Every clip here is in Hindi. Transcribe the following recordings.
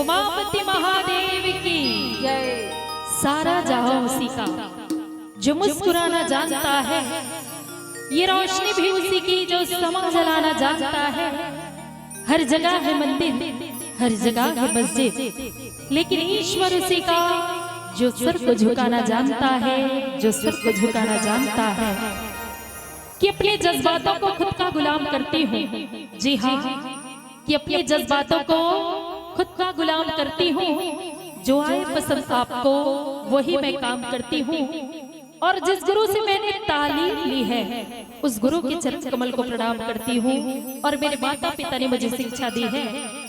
उमापति महादेव की जय। सारा जहां उसी का, जो मुस्कुराना जानता है, ये रोशनी भी उसी की जो समा जलाना जानता है। हर जगह है मंदिर, हर जगह है मस्जिद, लेकिन ईश्वर उसी का जो सर को झुकाना जानता है, जो सर को झुकाना जानता है। कि अपने जज्बातों को खुद का गुलाम करती हूँ, जी हाँ, कि अपने जज्बातों को खुद का गुलाम करती हूँ। जो आए पसंद आपको वही मैं काम करती हूँ। और जिस गुरु से मैंने तालीम ली है, उस गुरु के चरण कमल को प्रणाम करती हूँ। और मेरे माता पिता ने मुझे शिक्षा दी है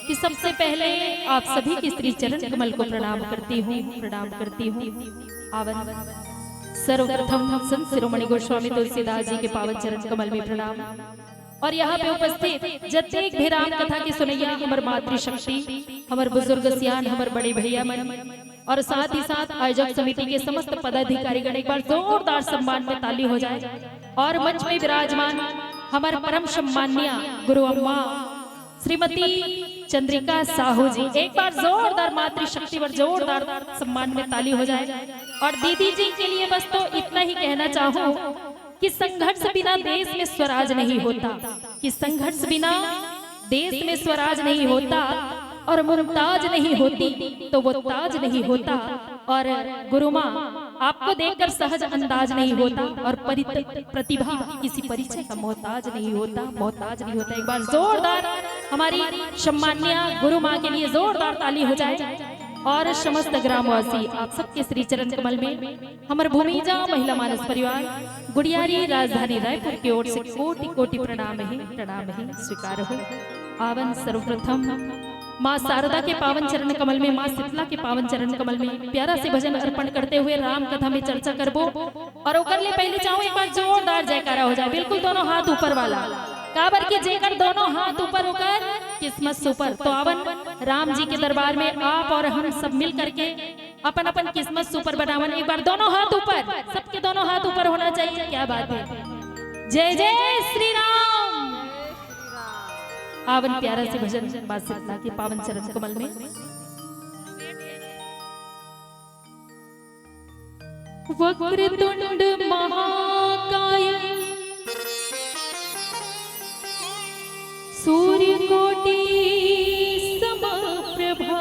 कि सबसे पहले आप सभी के श्री चरण कमल को प्रणाम करती हूँ, प्रणाम करती हूँ। आवन सर्वप्रथम संत शिरोमणि गोस्वामी तुलसीदास जी के पावन चरण कमल में प्रणाम। और यहाँ पे उपस्थित जतेक भी राम कथा की सुनैया हमर मातृशक्ति, हमर बुजुर्ग सियान, हमर बड़े भैया मन, और साथ ही साथ आयोजक समिति के समस्त पदाधिकारीगण, एक बार जोरदार सम्मान में ताली हो जाए। और मंच में विराजमान हमारे परम सम्माननीय गुरु अम्मा श्रीमती चंद्रिका साहू जी, एक बार जोरदार मातृशक्ति पर जोरदार सम्मान में ताली हो जाए। और दीदी जी के लिए बस तो इतना ही कहना चाहूँ कि संघर्ष बिना देश में स्वराज नहीं होता, कि संघर्ष बिना देश में स्वराज नहीं होता, और मुमताज नहीं होती तो वो ताज नहीं होता। और गुरु माँ आपको देखकर सहज अंदाज नहीं होता, और प्रतिभा किसी परिचय का मोहताज नहीं होता, मोहताज नहीं होता। एक बार जोरदार हमारी सम्माननीय गुरु माँ के लिए जोरदार ताली हो जाए। और समस्त ग्रामवासी आप सबके श्री चरण कमल में हमारे भूमिजा महिला मानस परिवार गुड़ियारी राजधानी रायपुर की ओर से कोटि कोटि प्रणाम ही स्वीकार हो। आवन सर्वप्रथम माँ शारदा के पावन चरण कमल में, माँ शीतला के पावन चरण कमल में प्यारा से भजन अर्पण करते हुए राम कथा में चर्चा करबो। और ओकर ले पहले चाहूँ एक बार जोरदार जयकारा हो जाए, बिल्कुल दोनों हाथ ऊपर वाला, काबर के जेकर दोनों हाथ ऊपर होकर किस्मत सुपर। तो आवन राम जी के दरबार में आप और हम सब मिल करके अपन अपन किस्मत सुपर बनावन। एक बार दोनों हाथ ऊपर, सबके दोनों हाथ ऊपर होना चाहिए। क्या बात है, जय जय श्री राम। आवन प्यारा से भजन मां शीतला के पावन चरण कमल में। वक्रतुंड महाकाय सूर्यकोटि समप्रभा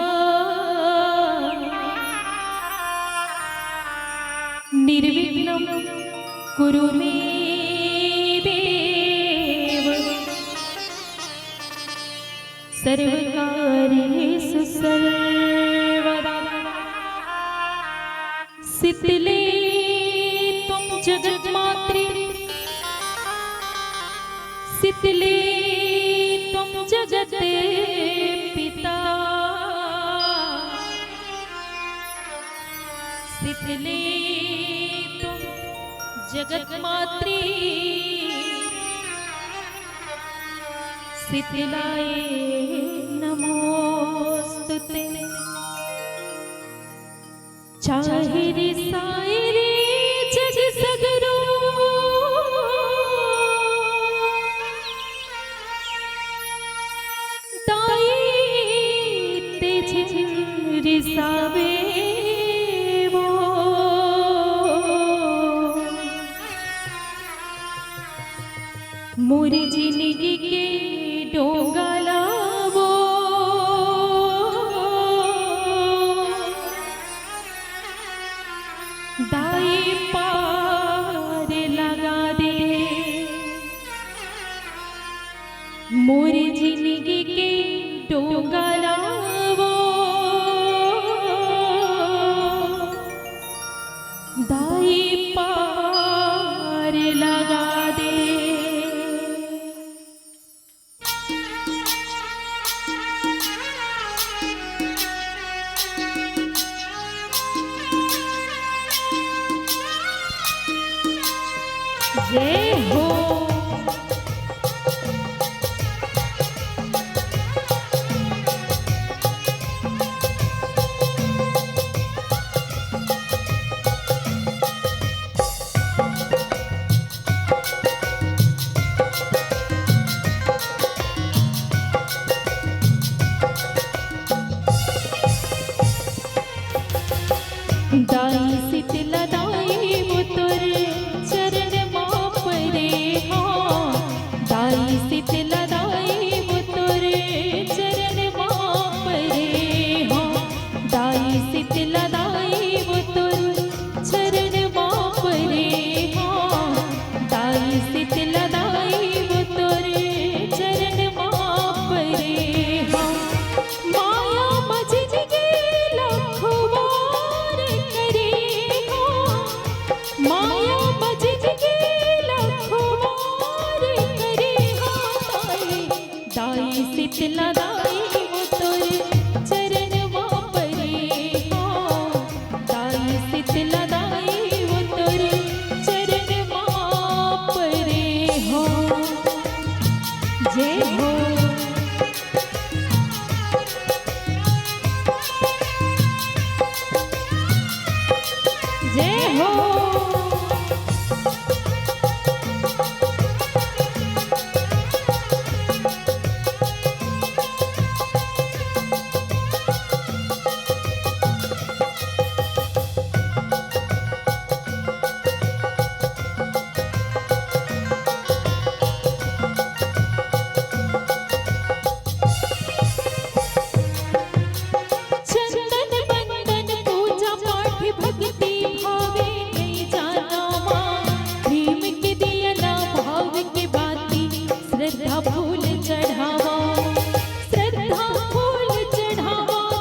निर्विघ्नं कुरु मे देव सर्वकार्येषु सर्वदा। शीतले तुम जगन्मात्रे, शीतले तुम जगत पिता, शीतले तुम जगत मात्री, शीतलाय नमोस्तुते। चाहे रे साए रे जग सगरो, रिसावे वो मोरी जिंदगी के डोंगला वो दाई पार लगा दे। मोरी जिंदगी के डोंगला दाई पार लगा दे। जय हो। दाई शीतला दाई वो तोर चरण माप रे हो दाई शीतला दाई वो तोर चरण माप रे हो दाई शीतला दाई वो तोर चरण माप रे हो दाई शीतला दाई वो तोर चरण माप रे हो माया मझिल के लखवार करे हो माया मझिल के लखवार करे हो दाई शीतला दाई वो तोर चरण माप रे हो दाई शीतला दाई वो तोर चरण माप रे हो जय हो जय हो चंदन बंदन पूजा पाठ भक्ति भावे नहीं जाना माँ प्रेम के दिया ना भाव के बाती श्रद्धा फूल चढ़ावा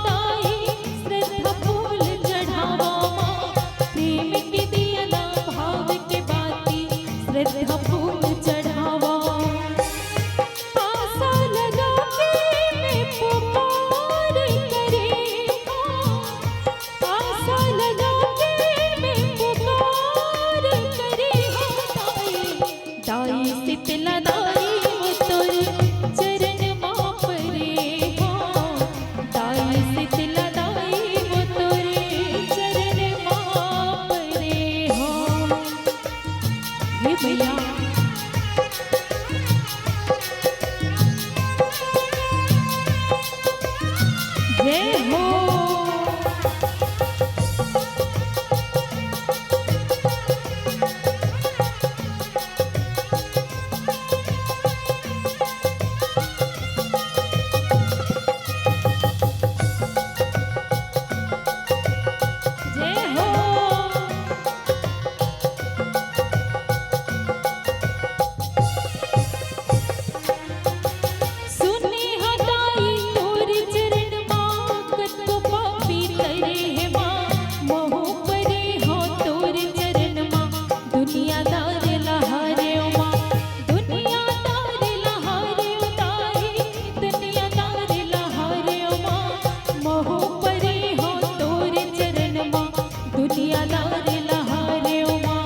दाई श्रद्धा फूल चढ़ावा माँ प्रेम के दिया ना भाव के बाती श्रद्धा फूल चढ़ावा आशा लगा के मैं पुकार करे आशा लगा के मैं पुकार करे दाई शीतला दाई वो तोर चरण माप रे हो दाई शीतला दाई वो तोर चरण माप रे हो हे भैया जय हो जय हो सुने हदाई तोर चरण माँ कतो पापी करे है माँ मोह परे हो तोर चरण माँ दुनियादार लहारे माँ दुनियादार लहारे दाई दुनियादार लहारे माँ मोह परे हो तोर चरण माँ दुनियादार लहारे माँ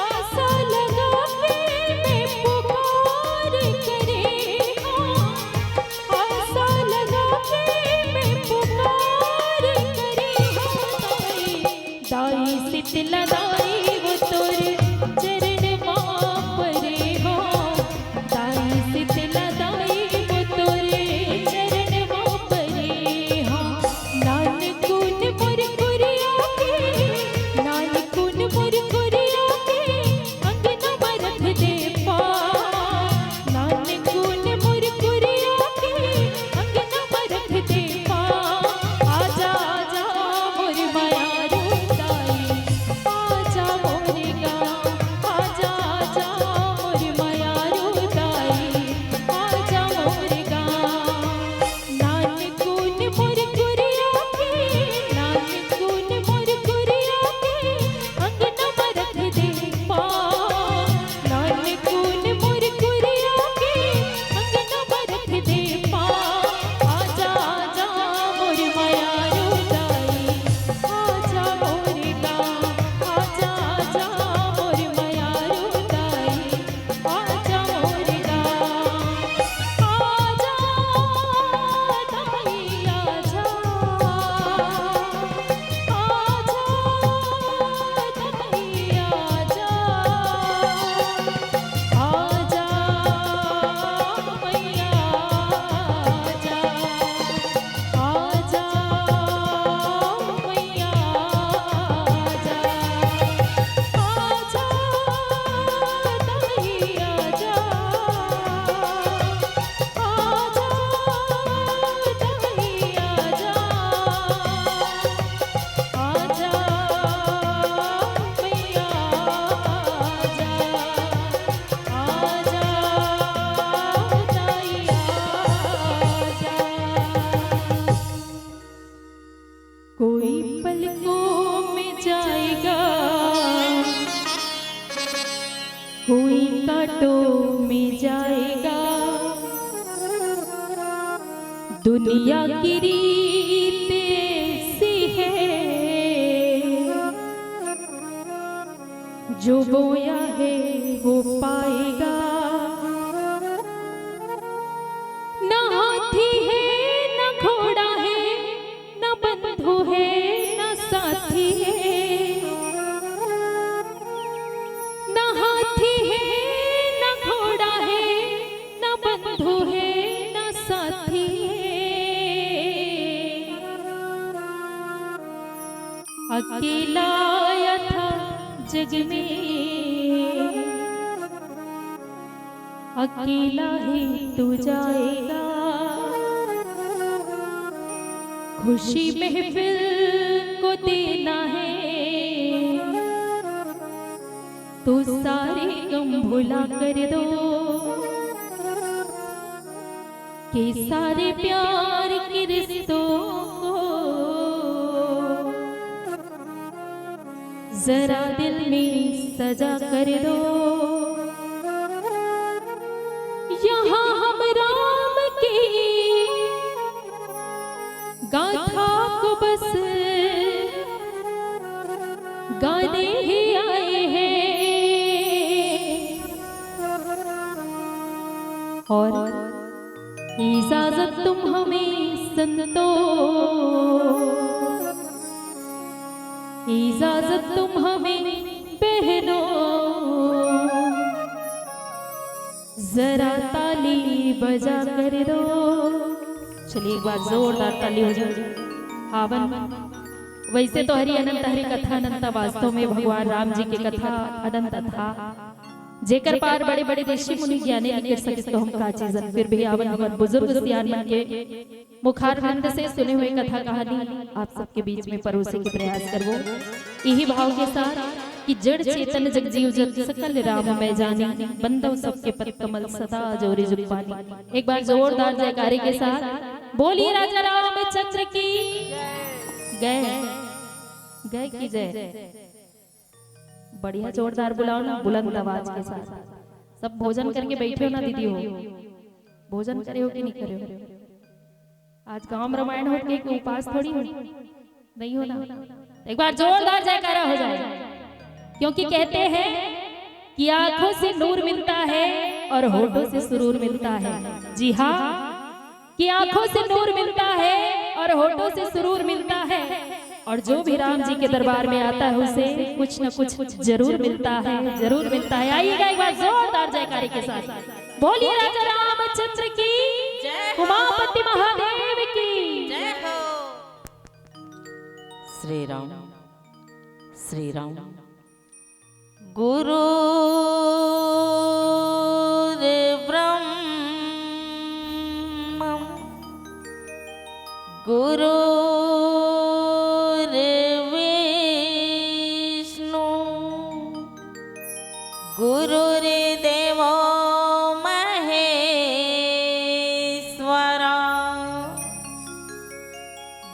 आशा लगा के मैं पुकार करे हो आशा लगा के मैं पुकार करे हो दाई शीतला दाई वो तोर चरण माप रे हो दाई शीतला दाई वो तोर चरण माप रे हो नानकुन मोर कुरिया के नानकुन मोर कुरिया के अंगना में रख दे पा नानकुन मोर कुरिया के अंगना में रख दे पा आजा आजा मोर माया रो दाई पलकों में जाएगा, कोई कांटों में जाएगा। दुनिया की रीत ऐसी है, जो बोया है वो पाएगा। न हाथी है न घोड़ा है, न बंधु है न साथी है। न हाथी है न घोड़ा है, न बंधु है न साथी है। अकेला आया था जग में, अकेला ही तू जाएगा। खुशी महफिल को देना है, तो सारे गम भुला कर दो। के सारे प्यार के रिश्तों को जरा दिल में सजा कर दो। यहाँ हम राम की गाथा को बस गाने ही आए हैं, और इजाजत तुम हमें संतो, इजाजत तुम हमें बहनों, जरा ताली बजा कर दो। चलिए एक बार जोरदार ताली हो जाए। हावन वैसे तो हरि अनंत हरि कथा अनंत, वास्तव में भगवान राम जी की कथा अनंत था। जेकर पार बड़े बड़े ऋषि मुनि ज्ञानी लिख सके तो हम का चीजन। फिर भी आवन हमारे बुजुर्ग सियान मन के मुखारविंद से सुने हुए कथा कहानी आप सबके बीच में परोसे के प्रयास करवो, यही भाव के साथ कि जड़ चेतन जग जीव जग सकल राम मैं जानी, बंदो सबके पद कमल सदा जोरी जुग पानी। एक बार जोरदार जयकारे के साथ बोलिए राजा रामचंद्र की जय। गए की जय। बढ़िया जोरदार बुलाओ ना, बुलंद आवाज के साथ। सब भोजन करके बैठे हो ना दीदी? हो भोजन करे हो कि नहीं करे हो? आज गांव रामायण हो के उपास थोड़ी हो, नहीं हो ना। एक बार जोरदार जयकारा हो जाए, क्योंकि कहते हैं कि आंखों से नूर मिलता है और होठों से सुरूर मिलता है। जी हाँ, कि आंखों से नूर मिलता है और होठों से सुरूर मिलता है, और जो भी राम जी के दरबार में आता है उसे कुछ न कुछ जरूर मिलता है, जरूर मिलता है। आइएगा एक बार जोरदार जयकारे के साथ, बोलिए राजा रामचंद्र की जय, उमापति महादेव की जय हो। श्री राम श्री राम। गुरु ब्रह्म गुरु गुरुर्देवो महेश्वरा,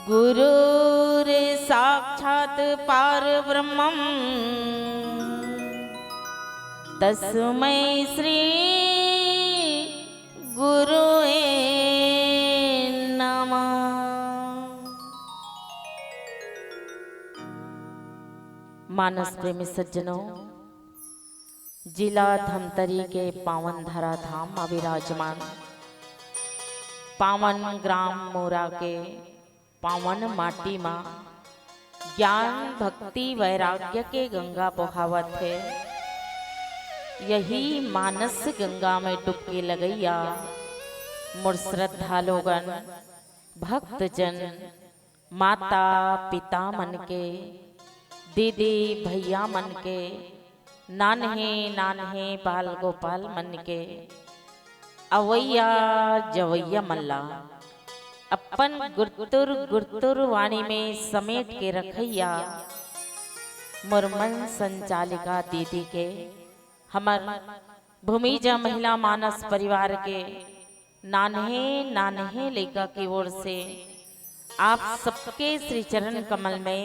गुरुर् साक्षात् परब्रह्मम्, तस्मै श्री गुरुवे नमः। मानस प्रेमी सज्जनों, जिला धमतरी के पावन धरा धाम में विराजमान पावन ग्राम मोरा के पावन माटी में ज्ञान भक्ति वैराग्य के गंगा बहावत है। यही मानस गंगा में डुबकी लगैया मोर श्रद्धालुगन भक्तजन माता पिता मन के दीदी भैया मन के नान्हे नान्हे बाल गोपाल मन के अवैया जवैया मल्ला अपन गुरतुर गुरतुर वाणी में समेट के रखैया मुरमन संचालिका दीदी के हमर भूमिजा महिला मानस परिवार के नान्हे नान्हे लेका की ओर से आप सबके श्री चरण कमल में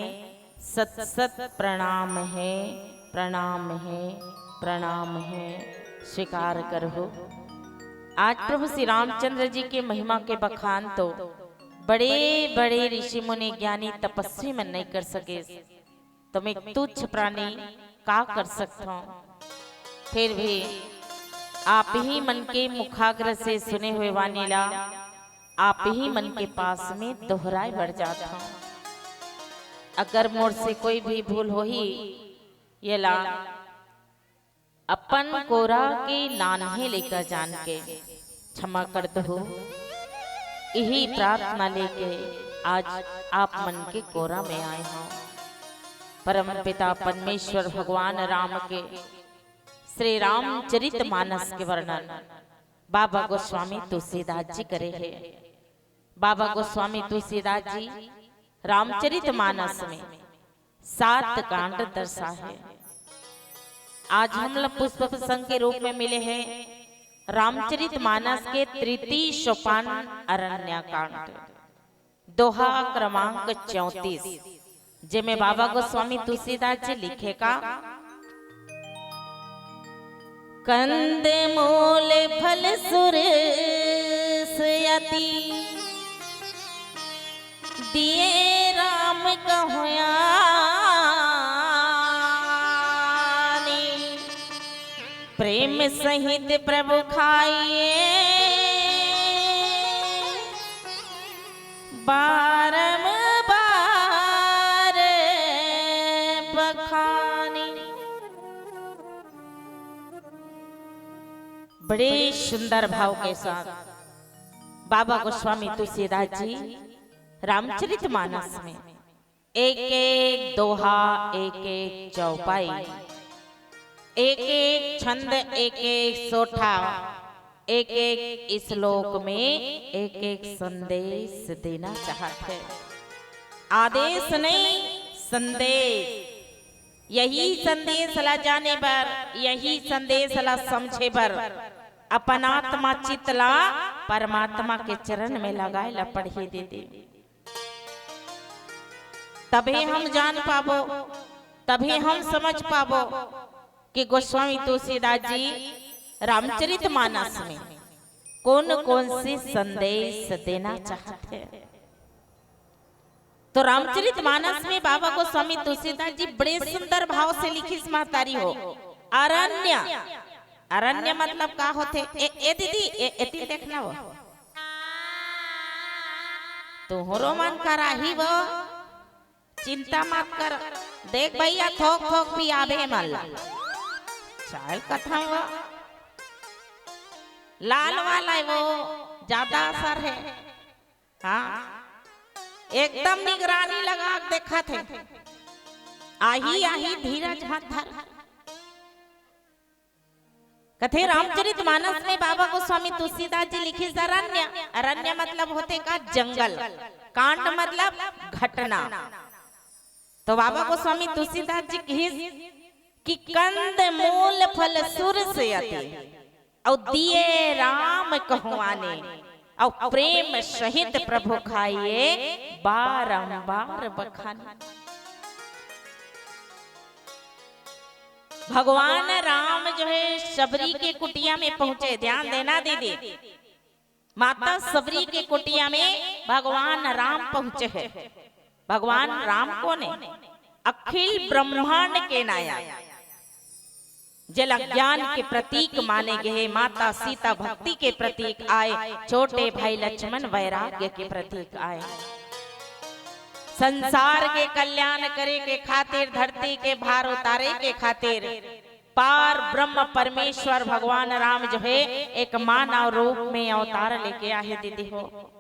सत सत प्रणाम है, प्रणाम है, प्रणाम है, स्वीकार करो। आज प्रभु श्री रामचंद्र जी के महिमा के बखान तो बड़े बड़े ऋषि मुनि ज्ञानी तपस्वी मन नहीं कर सके, तुम एक तुच्छ प्राणी का कर सकता हूं। फिर भी आप ही मन के मुखाग्र से सुने हुए वानीला आप ही मन के पास में दोहराए बढ़ जाता हूं। अगर मोर से कोई भी भूल हो ही ये ला अपन कोरा के नान्हे लेकर जान के क्षमा कर दो। यही प्रार्थना लेके आज आप मन के कोरा में आए हो। परम पिता परमेश्वर भगवान राम के श्री रामचरित मानस के वर्णन बाबा गोस्वामी तुलसीदास जी करे है। बाबा गोस्वामी तुलसीदास जी रामचरित मानस में 7 कांड दर्शा है। आज हम लोग पुष्प प्रसंग के रूप में मिले हैं रामचरित मानस के तृतीय सोपान अरण्य कांड, दोहा क्रमांक 34, जिसमें बाबा गोस्वामी तुलसीदास जी लिखे का कंद मूल फल सुर सयति दिए राम कहुया प्रेम सहित प्रभु खाइए बारंबार बखानी। बड़े सुंदर भाव के साथ बाबा गोस्वामी तुलसीदास जी रामचरित मानस में एक एक दोहा, एक एक चौपाई, एक एक छंद, एक एक सोठा, एक एक श्लोक में एक एक संदेश देना चाहते हैं। आदेश नहीं, संदेश। यही संदेश ला जाने पर, यही संदेश ला समझे पर अपन आत्मा चितला परमात्मा के चरण में लगाए ला पढ़ी दे दे, तभी हम जान पाबो, तभी हम समझ पाबो कि गोस्वामी तुलसीदास जी रामचरित मानस में कौन कौन से संदेश देना चाहते हैं। तो रामचरित मानस में बाबा गोस्वामी तुलसीदास जी बड़े सुंदर भाव से लिखी महतारी हो। अरण्य, अरण्य मतलब का होते? ए दीदी एती देखना वो तुहरो मन करा ही वो, चिंता मत कर, देख भैया थोक थोक भी आबे मल्ला चाल कथा वो लाल वाला है, वो ज्यादा असर है। हाँ एकदम निगरानी लगा देखा थे, आही आही धीरज हाथ धर। कथे रामचरित मानस में बाबा गोस्वामी तुलसीदास जी लिखे अरण्य, अरण्य मतलब होते का जंगल, कांड मतलब घटना। तो बाबा गोस्वामी तुलसीदास जी कि कंद मूल फल सुर से अति और दिए राम कहुआने और प्रेम सहित प्रभु खाइए बारंबार बखाने। भगवान राम जो है सबरी के कुटिया में पहुंचे, ध्यान देना दीदी, माता सबरी के कुटिया में भगवान राम पहुंचे हैं। भगवान राम को ने अखिल ब्रह्मांड के नाया जल ज्ञान के प्रतीक माने गए, माता सीता भक्ति के प्रतीक आए, छोटे भाई लक्ष्मण वैराग्य के प्रतीक आए। संसार के कल्याण करे के खातिर, धरती के भार उतारे के खातिर पार ब्रह्म परमेश्वर भगवान राम जो है एक मानव रूप में अवतार लेके आए दीदी हो।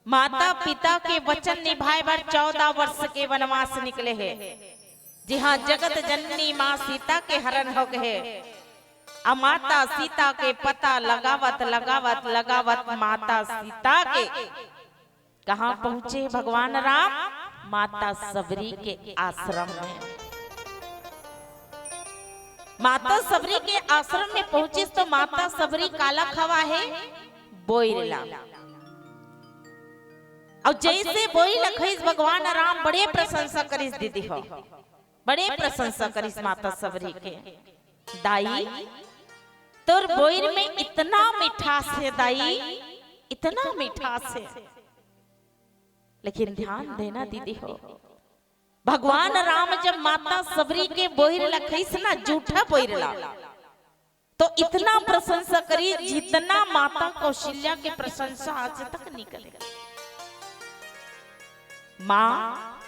माता पिता के वचन निभाए बर 14 वर्ष के वनवास निकले हैं। जी हाँ, जगत जननी माँ सीता के हरण हो गए। अब माता सीता के पता लगावत लगावत लगावत माता सीता के कहाँ पहुंचे भगवान राम? माता सबरी के आश्रम में। माता सबरी के आश्रम में पहुंचे तो माता सबरी काला खवा है बोइरला। और जैसे बोई लखईस भगवान राम बड़े प्रशंसा करिस दीदी हो, बड़े प्रशंसा करिस माता सबरी के। दाई तोर बोईर में इतना मिठास है दाई, इतना मिठास है। लेकिन ध्यान देना दीदी हो, भगवान राम जब माता सबरी के बोईर लखईस ना जूठा बोईर ला, तो इतना प्रशंसा करी जितना माता कौशल्या के प्रशंसा आज तक नहीं करे। माँ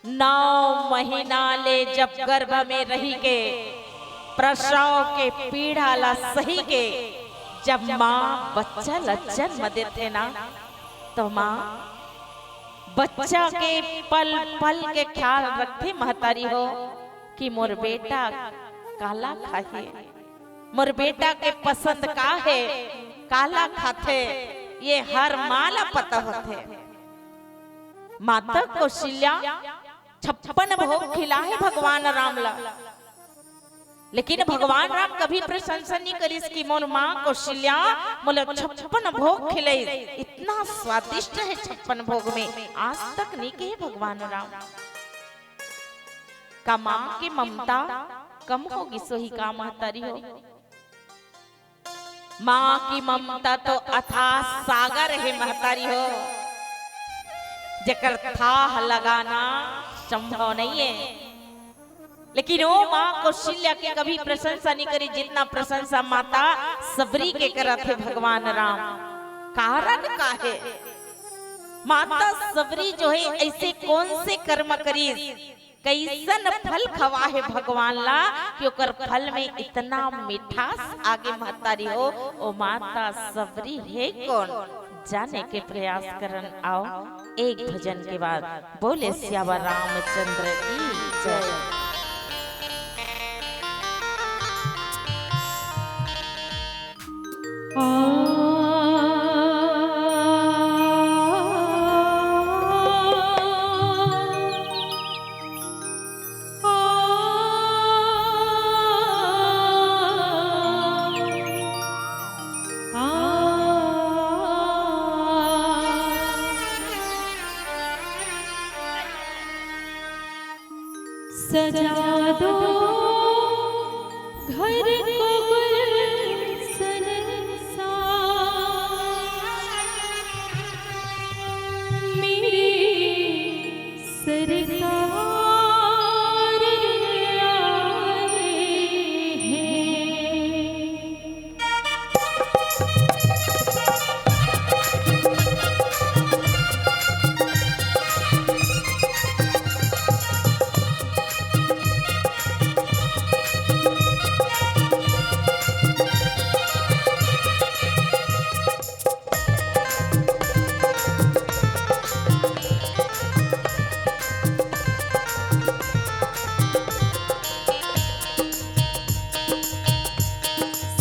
9 महीना ले जब गर्भ में रही के प्रसव के पीड़ा ला सही के, जब माँ बच्चा ला जन्म देते ना, तो माँ बच्चा के पल पल के ख्याल रखते महतारी हो कि मोर बेटा काला खाए, मोर बेटा के पसंद का है, काला खाते, ये हर माला पता होते। माता कौशल्या 56 भोग खिलाए भगवान राम ला, लेकिन भगवान राम कभी प्रशंसा नहीं करिस कि मोर माँ कौशल्या मोला 56 भोग खिलाई, इतना स्वादिष्ट है 56 भोग में, आज तक नहीं कहे भगवान राम। का माँ की ममता कम होगी सोही का महतारी हो। माँ की ममता तो अथाह सागर है महतारी हो, जेकर थाह लगाना संभव नहीं है। लेकिन वो माँ कौशल्या की कभी प्रशंसा नहीं करी जितना प्रशंसा माता सबरी के करत है भगवान राम। कारण का है? माता सबरी जो है ऐसे कौन से कर्म करी, कैसन फल खवा है भगवान ला कि ओकर फल में इतना मिठास आगे महतारी हो। ओ माता सबरी है कौन, जाने के प्रयास करन आओ एक भजन के बाद। बोले सियावर रामचंद्र की जय। सजा दो घर को गुलशन सा, मेरी सरकार आए हैं।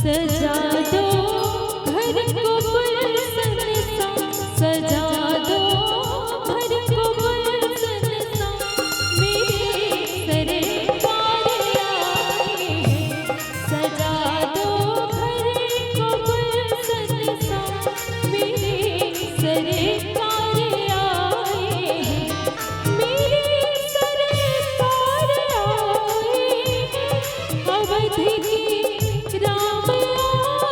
सजा दो घर को गुलशन सा, सजा दो घर को गुलशन सा, मेरे सरकार आए हैं। सजा दो घर को गुलशन सा, मेरे सरकार आए हैं। मेरे सरकार आए हैं, अवध की राम आए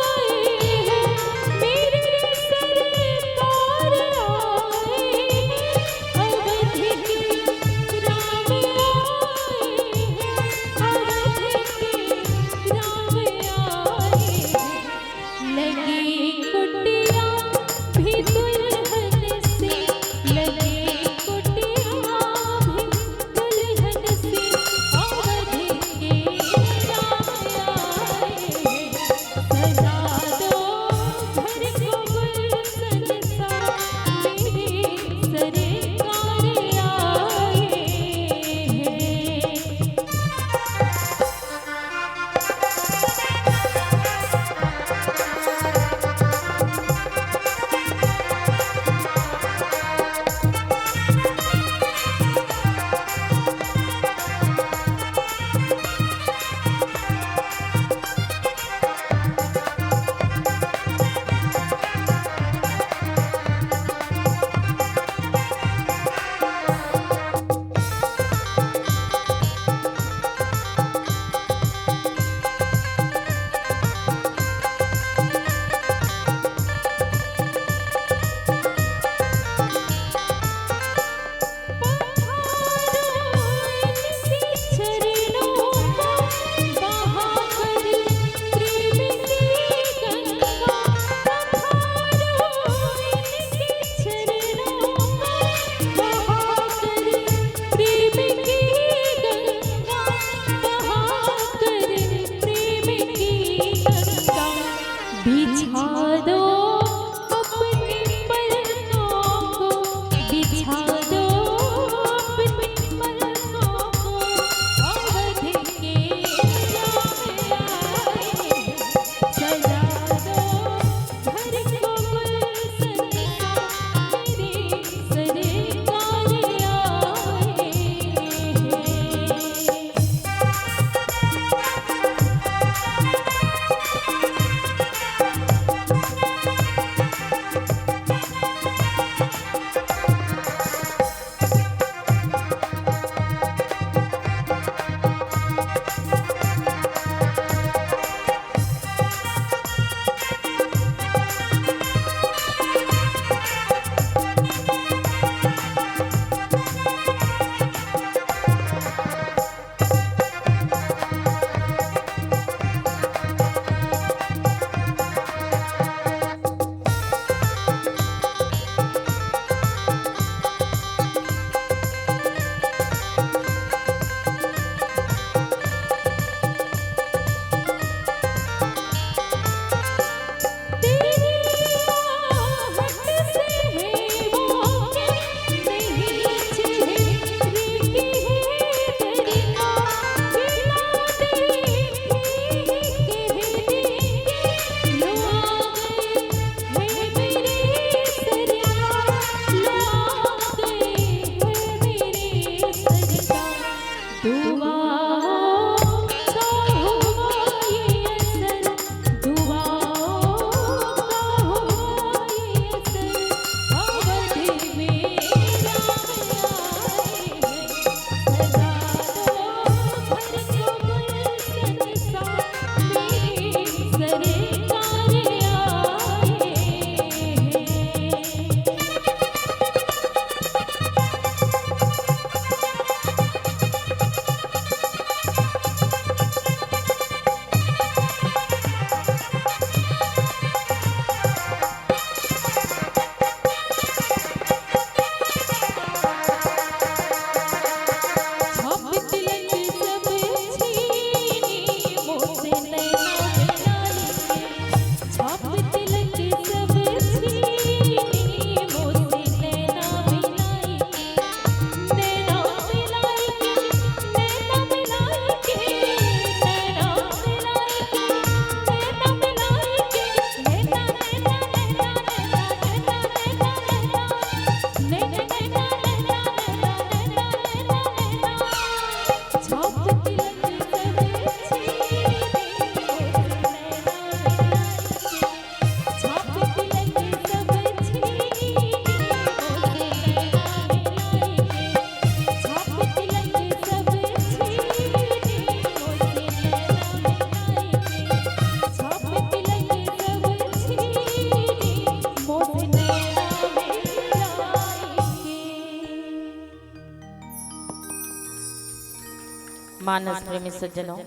मानस प्रेमी सज्जनों,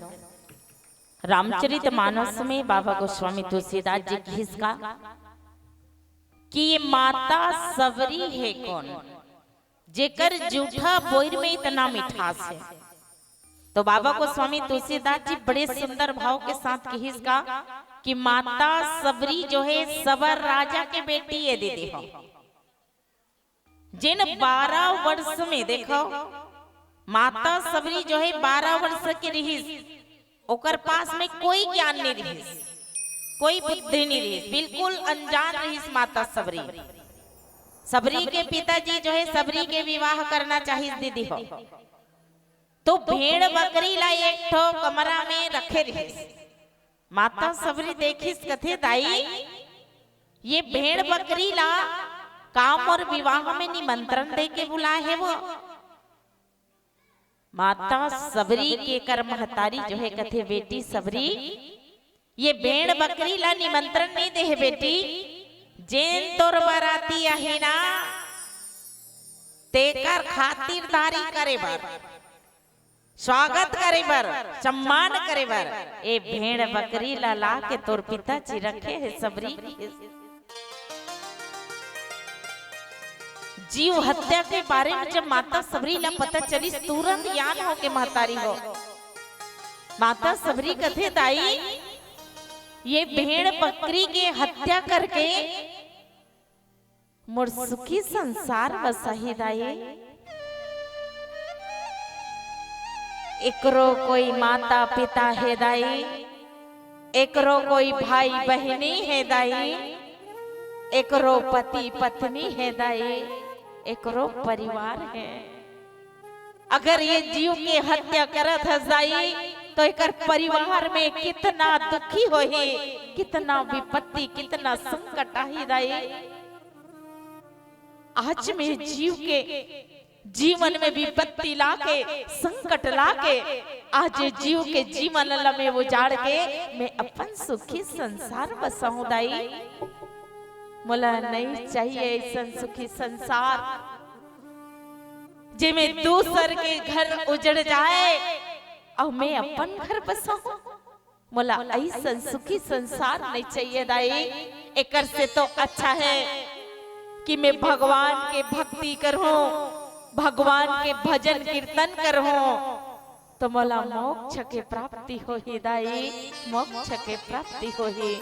रामचरित मानस में बाबा गोस्वामी तुलसीदास जी की हिस्सा कि ये माता सबरी है कौन, जेकर जूठा बोर में इतना मिठास है। तो बाबा गोस्वामी तुलसीदास जी बड़े सुंदर भाव के साथ की हिस्सा कि माता सबरी जो है सबर राजा के बेटी है दीदी हो, जिन 12 वर्ष में देखो माता सबरी जो है 12 वर्ष की रहीस, ओकर पास में कोई ज्ञान नहीं रहीस, कोई बुद्धि नहीं रहीस, बिल्कुल अनजान रहीस माता सबरी। सबरी के पिताजी जो है सबरी के विवाह करना चाहिए दीदी हो, तो भेड़ बकरी ला एक ठो कमरा में रखे रहीस। माता सबरी देखिस कथे दाई ये भेड़ बकरी ला काम और विवाह में निमंत्रण दे के बुलाए है वो। माता सबरी के कर महतारी जो है कथे बेटी सबरी ये भेड़ बकरी ला निमंत्रण नहीं दे है बेटी, जेन तोर बराती आहे ना तेकर खातिरदारी करे बर, स्वागत करे बर, सम्मान करे बर ए भेड़ बकरी ला ला के तोर पिताजी रखे है सबरी। जीव हत्या के बारे में जब माता सबरी ला पता चली तुरंत ज्ञान हो के महतारी हो। माता सबरी कथे दाई ये भेड़ बकरी के हत्या करके मोर सुखी संसार बसाही दाई, एकरो कोई माता पिता है दाई, एकरो कोई भाई बहनी है दाई, एकरो पति पत्नी है दाई, एकरो परिवार है। अगर ये जीव के हत्या करत हजाई तो एकर परिवार में कितना दुखी होही, कितना विपत्ति, कितना संकट आही दाई। आज में जीव के जीवन में विपत्ति लाके संकट लाके आज जीव के जीवन में उजाड़ के मैं अपन सुखी संसार बसाऊं दाई। मोला नहीं चाहिए ऐसा सुखी संसार जिसमें दूसर के घर उजड़ जाए और मैं अपन घर बसाऊं। मोला ऐसा सुखी संसार नहीं चाहिए दाई। एकर से तो अच्छा है कि मैं भगवान के भक्ति करूं, भगवान के भजन कीर्तन करूं, तो मोला मोक्ष के प्राप्ति हो ही दाई, मोक्ष के प्राप्ति हो ही।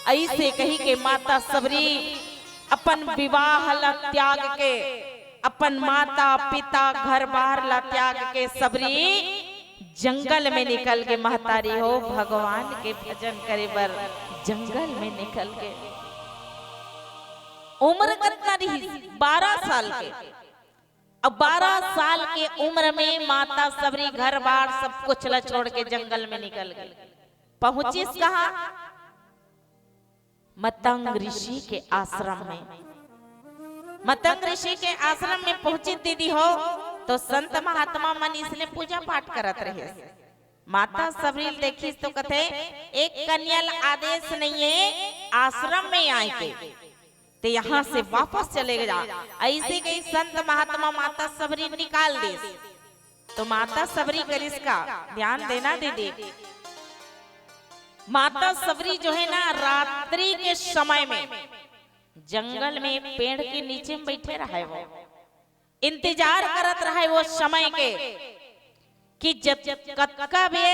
ऐसे कही के माता सबरी अपन विवाह ला त्याग के, अपन माता पिता घर बार ला त्याग के सबरी जंगल में निकल के महतारी हो भगवान के भजन करे बर जंगल में निकल के। उम्र कितना रही? 12 साल के। अब 12 साल के उम्र में माता सबरी घर बार सब कुछ ला छोड़ के जंगल में निकल गई। पहुंची कहाँ? मतंग ऋषि के आश्रम में। मतंग ऋषि के आश्रम में पहुंची दीदी हो तो संत महात्मा मन इसने पूजा पाठ करत रहे। माता सबरी देखी तो कथे एक कन्या आदेश नहीं है आश्रम में आए के, तो यहाँ से वापस चले जा। ऐसे कई संत महात्मा माता सबरी निकाल दे। तो माता सबरी कर इसका ध्यान देना दीदी। माता सबरी जो है ना रात्रि के समय में जंगल में पेड़ के नीचे में बैठे रहे, वो इंतजार करत रहे वो समय के कि जब कतका भी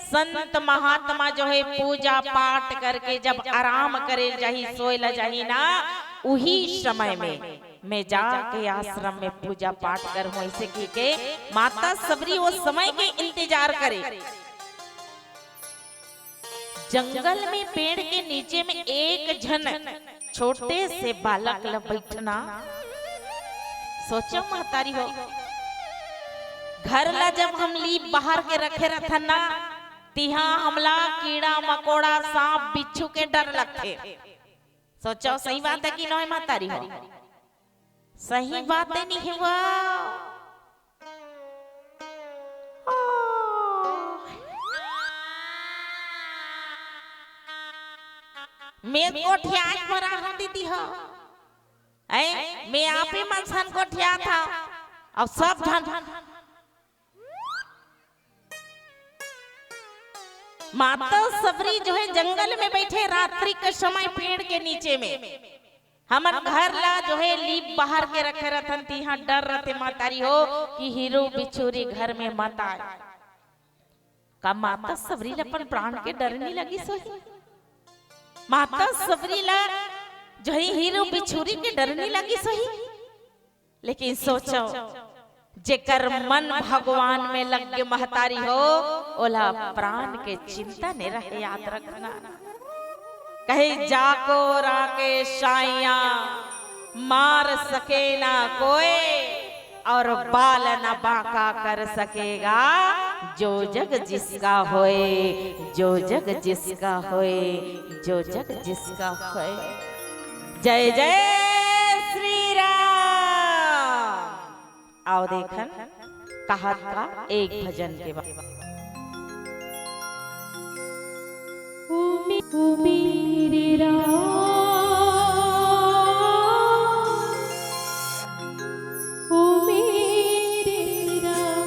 संत महात्मा जो है पूजा पाठ करके जब आराम करे जाही सोएला जाही ना, उही समय में मैं जाके आश्रम में पूजा पाठ करूं। ऐसे की के माता सबरी वो समय के इंतजार करे। जंगल में पेड़ के नीचे में एक जन छोटे से बालक ला बैठना। सोचो महतारी हो घर ला जब हम ली बाहर के रखे रहता ना, तिहा हमला कीड़ा मकोड़ा सांप बिच्छू के डर लगते। सोचो सही बात है कि नहीं महतारी हो? सही बात है नहीं हुआ। मैं कोठिया भरा हूँ दीदी हो, मैं आप ही मनसन कोठिया था। अब सब धन माता सबरी जो है जंगल में बैठे रात्रि के समय पेड़ के नीचे में हमर घर ला जो है लीप बाहर के रखे रहतन तिहा डर रहते मातारी हो कि हीरो बिछोरी घर में मत आए। का माता सबरी ला अपन प्राण के डर नहीं लगी सोई? माता सबरी ला जो है हीरो बिछोरी के डर नहीं लगी सोई? लेकिन सोचो जेकर मन भगवान में लग के महतारी हो ओला प्राण के चिंता ने रहे। याद रखना कहे जाको राके साइया मार सके ना कोई और बाल न बांका कर सकेगा जो जग जिसका होए, जो जग जिसका होए, जो जग जिसका होए। जय जय श्री राम। आओ देखन कहा का एक भजन के बाद ओ मेरे राम, ओ मेरे राम।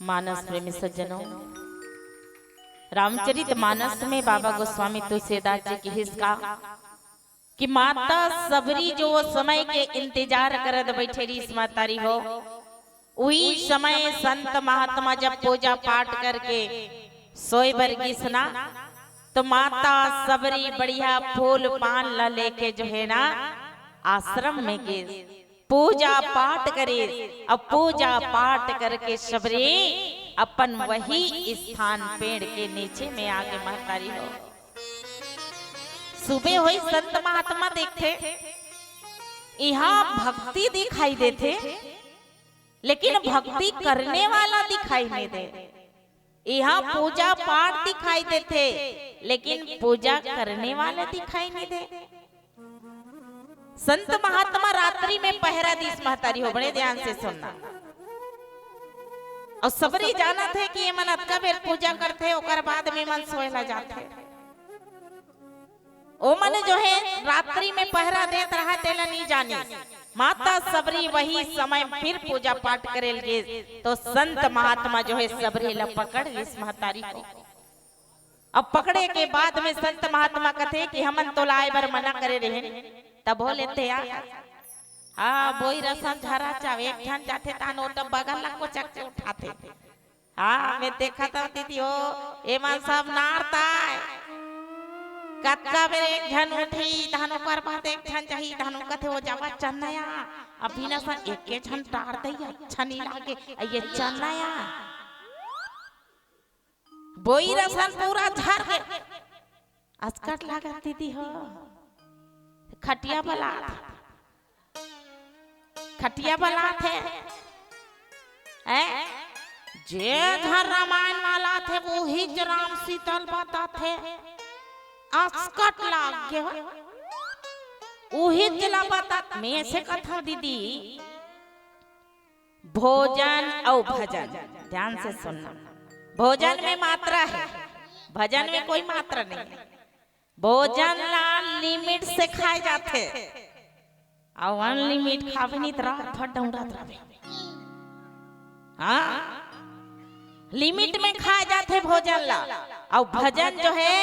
मानस प्रेमी सज्जनों, रामचरित मानस में बाबा गोस्वामी तुलसीदास जी की हिस्सा कि माता सबरी जो समय के इंतजार करत बैठे रही मातारी हो, वही समय संत महात्मा जब पूजा पाठ करके सोए बरगिस ना, तो माता सबरी बढ़िया फूल पान ला लेके जो है ना आश्रम में गए, पूजा पाठ करे। अब पूजा पाठ करके सबरी अपन वही स्थान पेड़ के नीचे में आके महतारी हो। सुबह हुई संत महात्मा देखते, यहाँ भक्ति दिखाई देते, लेकिन भक्ति करने वाला दिखाई नहीं दे। यहाँ पूजा पाठ दिखाई देते, लेकिन पूजा करने वाला दिखाई नहीं दे। संत महात्मा रात्रि में पहरा दी महतारी हो, बड़े ध्यान से सुनना। और सबरी जाना थे कि ये मन अतका बेर पूजा करते, ओकर बाद में मन सोएला जाते। ओ मन जो है रात्रि में पहरा देत रहा, तेला नहीं जानी। माता सबरी वही समय फिर पूजा पाठ करेल गे, तो संत महात्मा जो है सबरी ला पकड़ इस महतारी को। अब पकड़े के बाद में संत महात्मा कथे कि हमन तो लाए बर मना करे रहे, तब बोले थे यार हाँ बोई रसम झरा चावे एक ठन जाते तानो तब बगल ला को चक के उठाते। हाँ मैं देखा था दीदी हो एमन सब नारता कत्का में एक जन उठी धानो कर बात एक जन चाहिए धानो कथे हो जावा चन्नया अभी ना सन एक एक जन टार दे अच्छा नहीं लागे ये चन्नया बोई रसन पूरा झर के अस्कट लगा दीदी हो खटिया बला थे जे घर रामायण वाला थे वो ही राम सीतल बता थे अस्कट लाग गया वही जिला बता मैं से कथा दीदी भोजन और भजन ध्यान से सुनना। भोजन में मात्रा है, भजन में कोई मात्रा नहीं है। भोजन ला लिमिट से खाए जाते और अनलिमिट खावे नहीं तो रात भर दौड़त रहे। हाँ लिमिट में खाए जाते भोजन ला और भजन जो है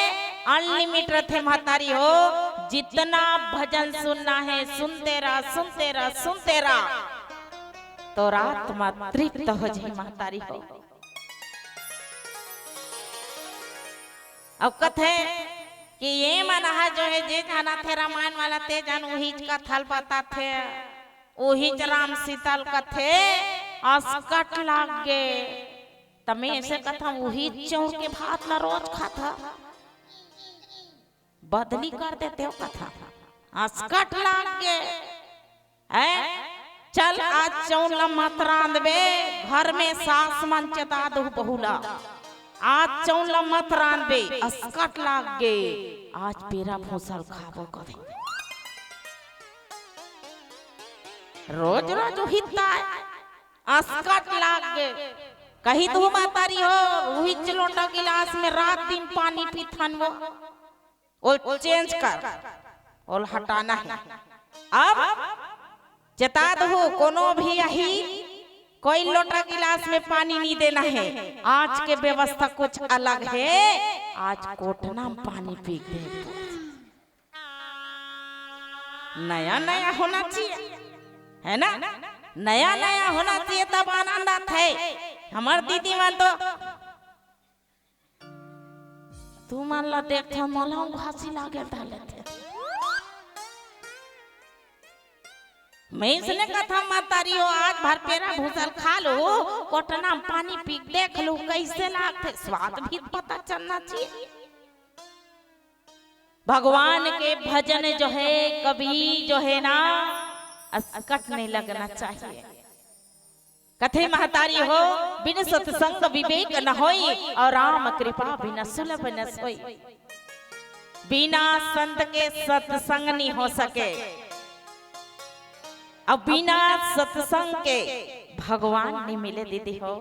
अनलिमिट रहते महतारी हो। जितना भजन सुनना है सुनते रहा सुनते रहा सुनते रहा तो रात में तृप्त हो जाए महतारी हो। अब कथे कि ये मना जो है जे जाना थे रामायण वाला ते जान वही का थल बता थे वही राम सीतल कथे अस्कट लाग गे तमे ऐसे कथा वही चौर के भात ला रोज खाता बदली कर देते हो कथा अस्कट लाग गे चल आज चौला मत रांधबे घर में सास मन चता दो बहुला आज चौला मत रांधबे अस्कट लाग गे आज पेरा भूसल खाबो करे रोज रोज हिता अस्कट लाग गे कही तू मातारी हो वही चलोटा गिलास में रात दिन पानी पीथन वो चेंज कर और हटाना है। अब जता दो कोनो भी यही कोई लोटा गिलास में पानी नहीं देना है। आज के व्यवस्था कुछ अलग है, आज कोटना में पानी पी दे नया नया होना चाहिए है ना, नया नया होना चाहिए तब आनंद आता है। हमार दीदी मान तो तू मान ला देख मोला घासी लागे डाले थे मैं इसने कथा मातारी हो आज भर पेरा भूसल खा लो कोटना में पानी पी देख लो कैसे लागते स्वाद भी पता चलना चाहिए। भगवान के भजन जो है कभी जो है ना अस्कट नहीं लगना चाहिए। कथे महतारी हो बिन सत्संग विवेक न होई और राम कृपा बिना सुलभ न सोई। बिना संत के सत्संग नहीं हो सके अब बिना सत्संग के भगवान नहीं मिले दीदी हो,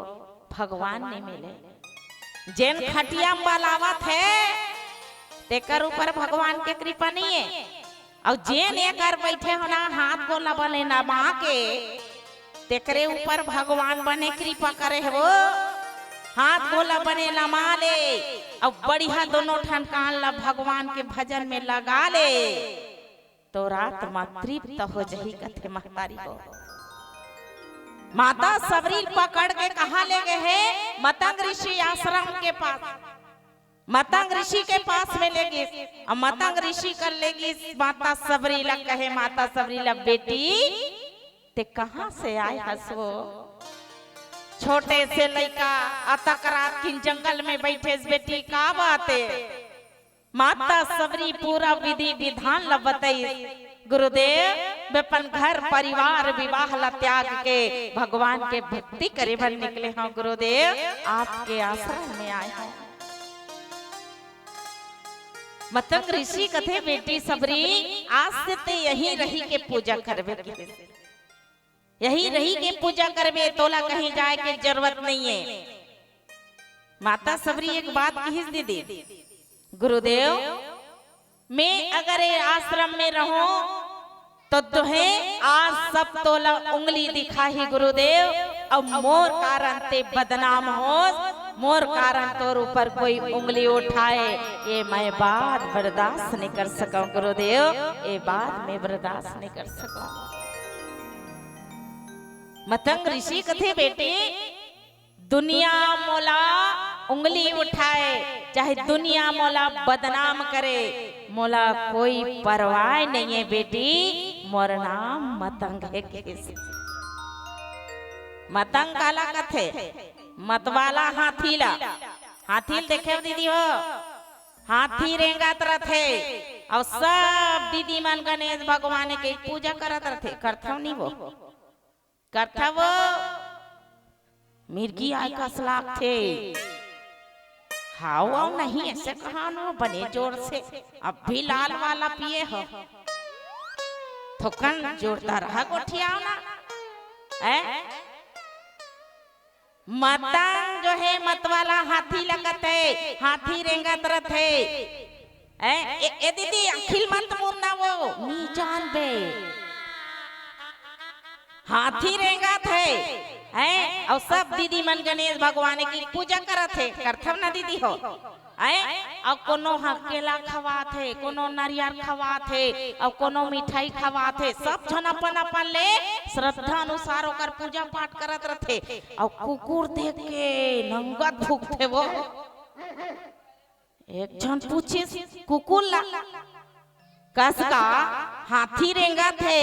भगवान नहीं मिले। जैन खटिया बलावत है तेकर ऊपर भगवान के कृपा नहीं है और जैन एकर बैठे हो ना हाथ को लबले ना माँ के तेकरे ऊपर भगवान बने कृपा करे है वो हाथ गोला बने नमा ले और बढ़िया दोनों ठन कान ला भगवान के भजन में लगा ले तो रात तृप्त हो जही कथे महतारी हो। माता सबरी पकड़ के कहा ले गए है मतंग ऋषि आश्रम के पास, मतंग ऋषि के पास में ले गई और मतंग ऋषि कर लेगी माता सबरी ला कहे माता सबरी ला बेटी ते कहां से आए हसो, छोटे से लड़का अतक रात की जंगल में बैठे बेटी का बात है। माता सबरी पूरा विधि विधान ला बताई गुरुदेव बेपन घर परिवार विवाह ला त्याग के भगवान के भक्ति करे भर निकले हाँ गुरुदेव आपके आश्रम में आए हैं। मतंग ऋषि कथे बेटी सबरी आज से ते यही रही के पूजा करबे, यही रही के पूजा करबे, तोला कहीं जाए के जरूरत नहीं है। माता सबरी एक बात कही दीदी गुरुदेव मैं अगर ये आश्रम में रहूं तो तुम्हें आज सब तोला उंगली दिखा ही गुरुदेव और मोर कारण ते बदनाम हो, मोर कारण तोर ऊपर कोई उंगली उठाए ये मैं बात बर्दाश्त नहीं कर सकूं गुरुदेव, ये बात मैं बर्दाश्त नहीं कर सकूं। मतंग ऋषि कथे बेटे दुनिया मोला उंगली उठाए चाहे दुनिया मोला बदनाम करे मोला कोई परवाह नहीं है बेटी, मोर नाम मतंग है। मतंग काला कथे मतवाला हाथीला, हाथील देखे दीदी हो हाथी रेंगात रथे और सब दीदी मन गणेश भगवान के पूजा करत रथे, करथव नहीं वो करथव मिर्गी आय कसलाक थे हाउ आओ नहीं ऐसे कहानो बने जोर से अब भी लाल वाला पिए हो थोकन जोड़ता रहा गोठियाओ ना है। मतंग जो है मत वाला हाथी लगत है, हाथी रेंगत रथे ए दीदी अखिल मत मुन्ना वो नी जान बे हाथी रेंगत है और सब दीदी मन गणेश भगवान की पूजा करत है, करथव ना दीदी हो और कोनो केला खवात है, कोनो नारियल खवात है और कोनो मिठाई खवात है, सब जन अपन अपन ले श्रद्धा अनुसार ओकर पूजा पाठ करत रथे और कुकुर देख के नंगत भूखते वो। एक जन पूछे कुकुर ला कसका हाथी रेंगा थे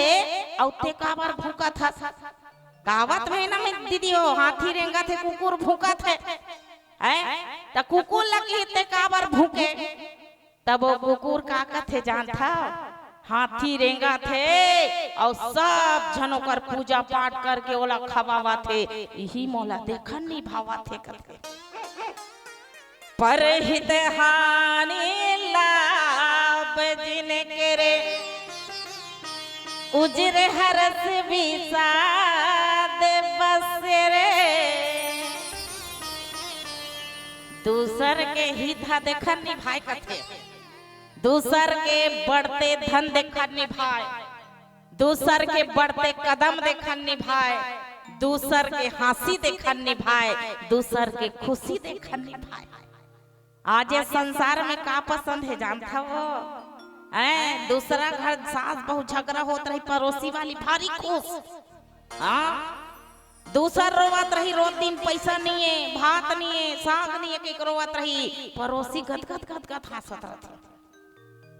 और ते काबर भूखा था, कहावत है ना में दीदी हो हाथी रेंगा थे कुकुर भूखा थे त कुकुर लगी ते काबर भूखे, तब वो कुकुर का कथे जानता हाथी रेंगा थे और सब जनों कर पूजा पाठ करके ओला खवावा थे, यही मोला देखन नहीं भावा थे करके पर हित हानि लाभ जिन करे उजर हरस विषाद बसरे दूसर के हित देखन निभाए कथे, दूसर के बढ़ते धन देखन निभाए, दूसर के बढ़ते कदम देखन निभाए, दूसर के हंसी देखन निभाए, दूसर के खुशी देखन निभाए। आज ये संसार में का पसंद है जानता वो दूसरा घर सास बहुत झगड़ा होता रही पड़ोसी वाली भारी खुश, दूसर रोवत रही रोज दिन पैसा नहीं है भात नहीं है साग नहीं है कि रोवत रही पड़ोसी गदगद गदगद हंसत रहती।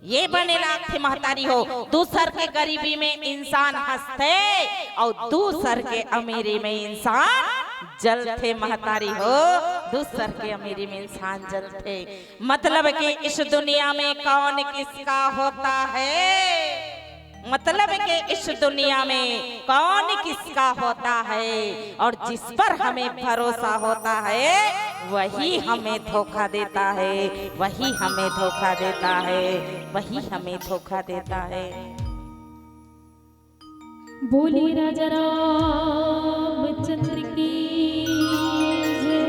ये बने लाख थे महतारी हो दूसर के गरीबी में इंसान हंसते और दूसर के अमीरी में इंसान जलते महतारी हो, दूसर के अमीरी में इंसान जलते। मतलब कि इस दुनिया में कौन किसका होता है, मतलब कि इस दुनिया में कौन किसका होता है और जिस पर हमें भरोसा होता है वही हमें धोखा देता है, वही हमें धोखा देता है, वही हमें धोखा देता है। बोले राजा रामचंद्र की जय।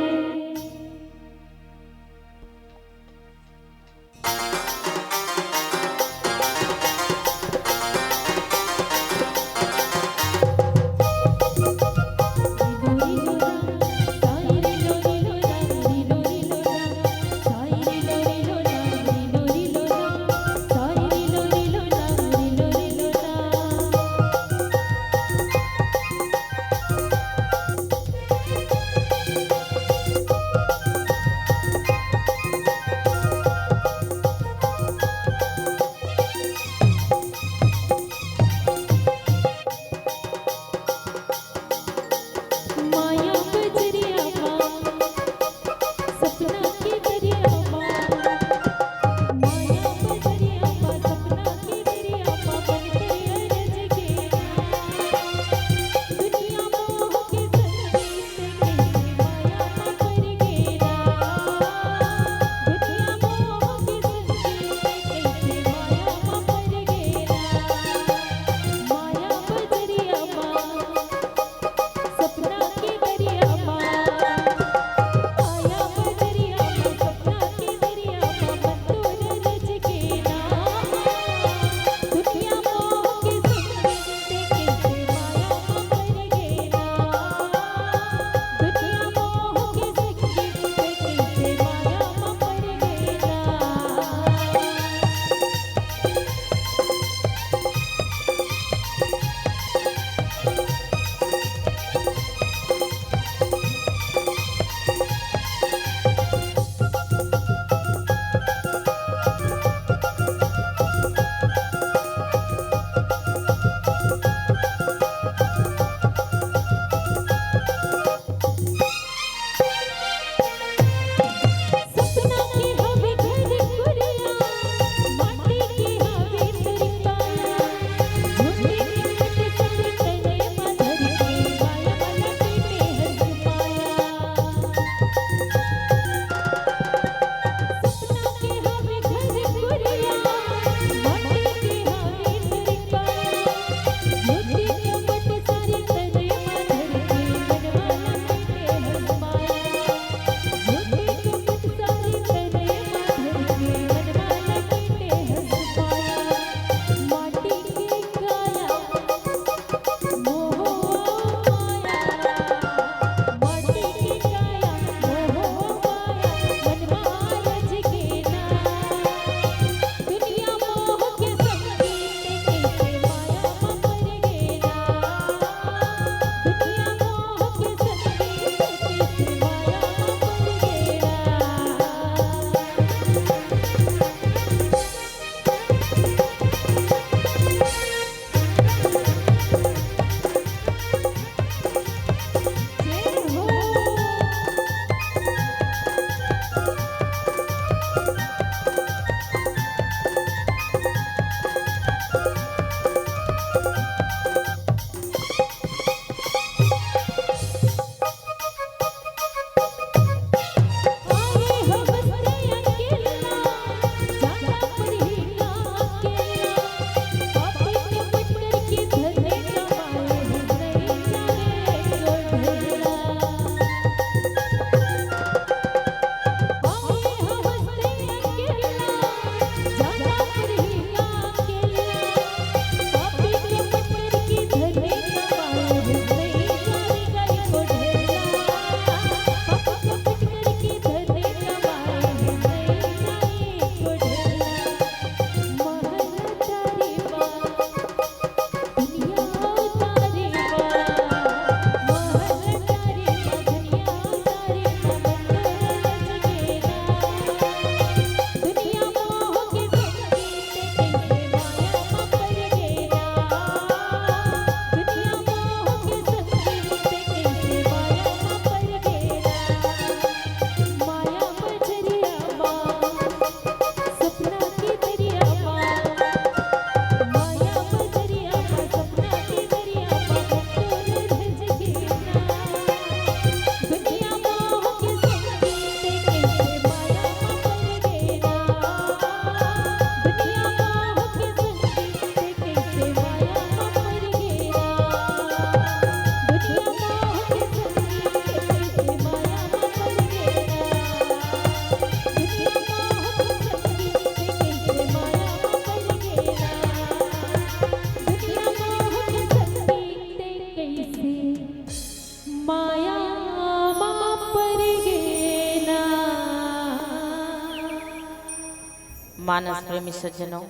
मानस प्रेमी सज्जनों,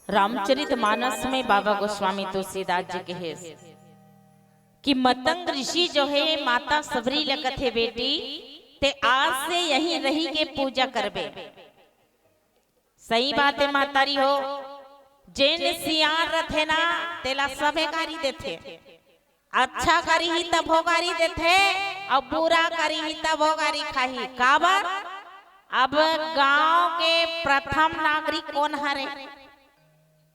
रामचरित मानस में बाबा गोस्वामी तुलसीदास जी कहे कि मतंग ऋषि जो है माता सबरी लगत है बेटी ते आज से यहीं रही के पूजा करबे। सही बात है मातारी हो, जेन सियार रथे ना तेला सबे गारी देथे, अच्छा करी ही तब हो गारी देथे और बुरा करी ही तब हो गारी खाही। काबर अब गांव के प्रथम नागरिक कौन हरे?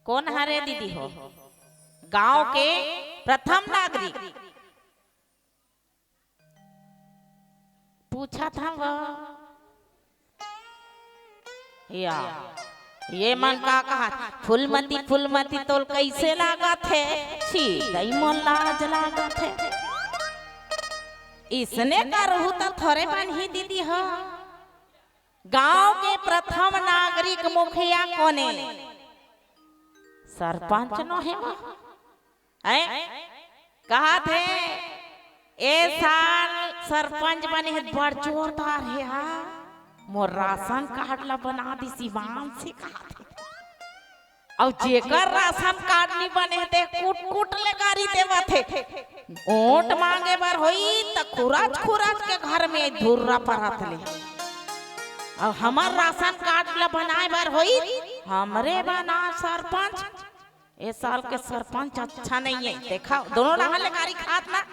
कौन हरे दीदी हो? गांव के प्रथम नागरिक पूछा था वो या ये मन का कहा फूलमती फूलमती तोल कैसे लागा थे? छी दई मन लाज लागा थे। इसने करहु तो थोड़े बन ही दीदी हो। गांव के प्रथम नागरिक मुखिया कोने? सरपंच नो है कहा थे ए साल सरपंच बने है बड़ जोरदार है हा। मोर राशन कार्ड ला बना दी शिवान से कहा थे। और जेकर राशन कार्ड नहीं बने थे कुट कुट ले गारी देवा थे। ओट मांगे बार होई त खुराज खुराज के घर में धुर्रा परत ले। और हमार राशन कार्ड ला बनाए बार होई हमरे बना सरपंच। ए साल के सरपंच अच्छा नहीं है, देखा दोनों रहा ले गारी खात ना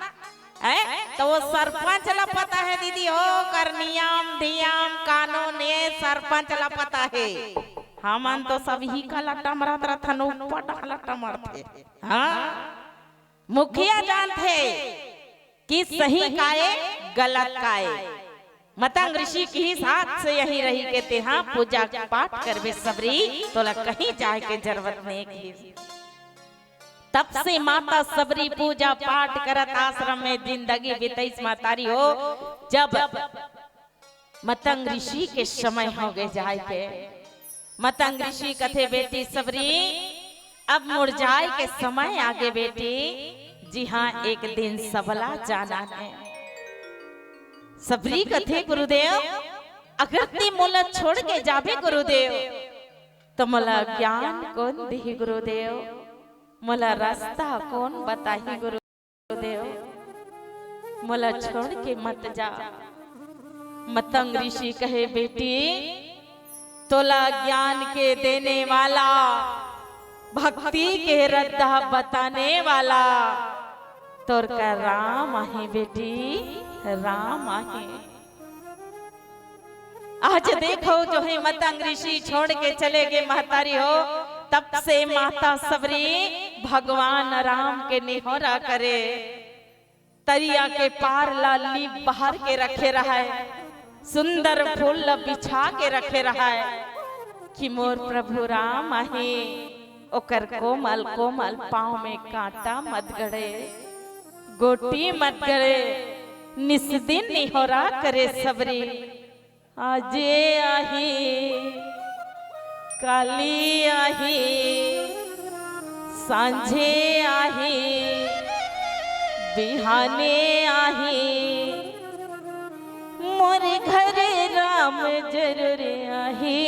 है तो वो सरपंच ला पता है दीदी हो, कर नियम धियम कानून ये सरपंच ला पता है। हमन तो सब ही का लट्टा मरत रथन ऊपर लट्टा मारते। हाँ मुखिया जानते कि सही काए गलत काए। मतंग ऋषि की साथ से यही रही के तेहा पूजा पाठ करबे सबरी तोला कहीं जाए के जरूरत नहीं। तब से माता सबरी पूजा पाठ करत आश्रम में जिंदगी बिताईस मातारी हो। जब मतंग ऋषि के समय हो गए जाए के मतंग ऋषि कथे बेटी सबरी अब मुरझाए के समय आगे बेटी। जी हाँ एक दिन सबला जाना है। सबरी कथे गुरुदेव अगर ती मोला छोड़ के जाबे गुरुदेव तो मोला ज्ञान कौन दी गुरुदेव? मोला रास्ता कौन बताही गुरुदेव? मोला छोड़ के मत जा। मतंग ऋषि कहे बेटी तोला ज्ञान के देने वाला, भक्ति के रद्दा बताने वाला तोर का राम आहे बेटी, राम आहे। आज देखो जो है मतंग ऋषि छोड़ के चले गए महतारी हो। तब से माता सबरी भगवान राम के निहोरा करे। तरिया के पार लाली बाहर के रखे रहा है, सुंदर फूल बिछा के रखे रहा है कि मोर प्रभु राम आहे। ओकर कोमल कोमल पाँव में कांटा मत गड़े, गोटी मत गड़े। निस दिन निहोरा करे सबरी आजे आही काली आही सांझे आही बिहाने आही मोरे घरे राम जरूर आही।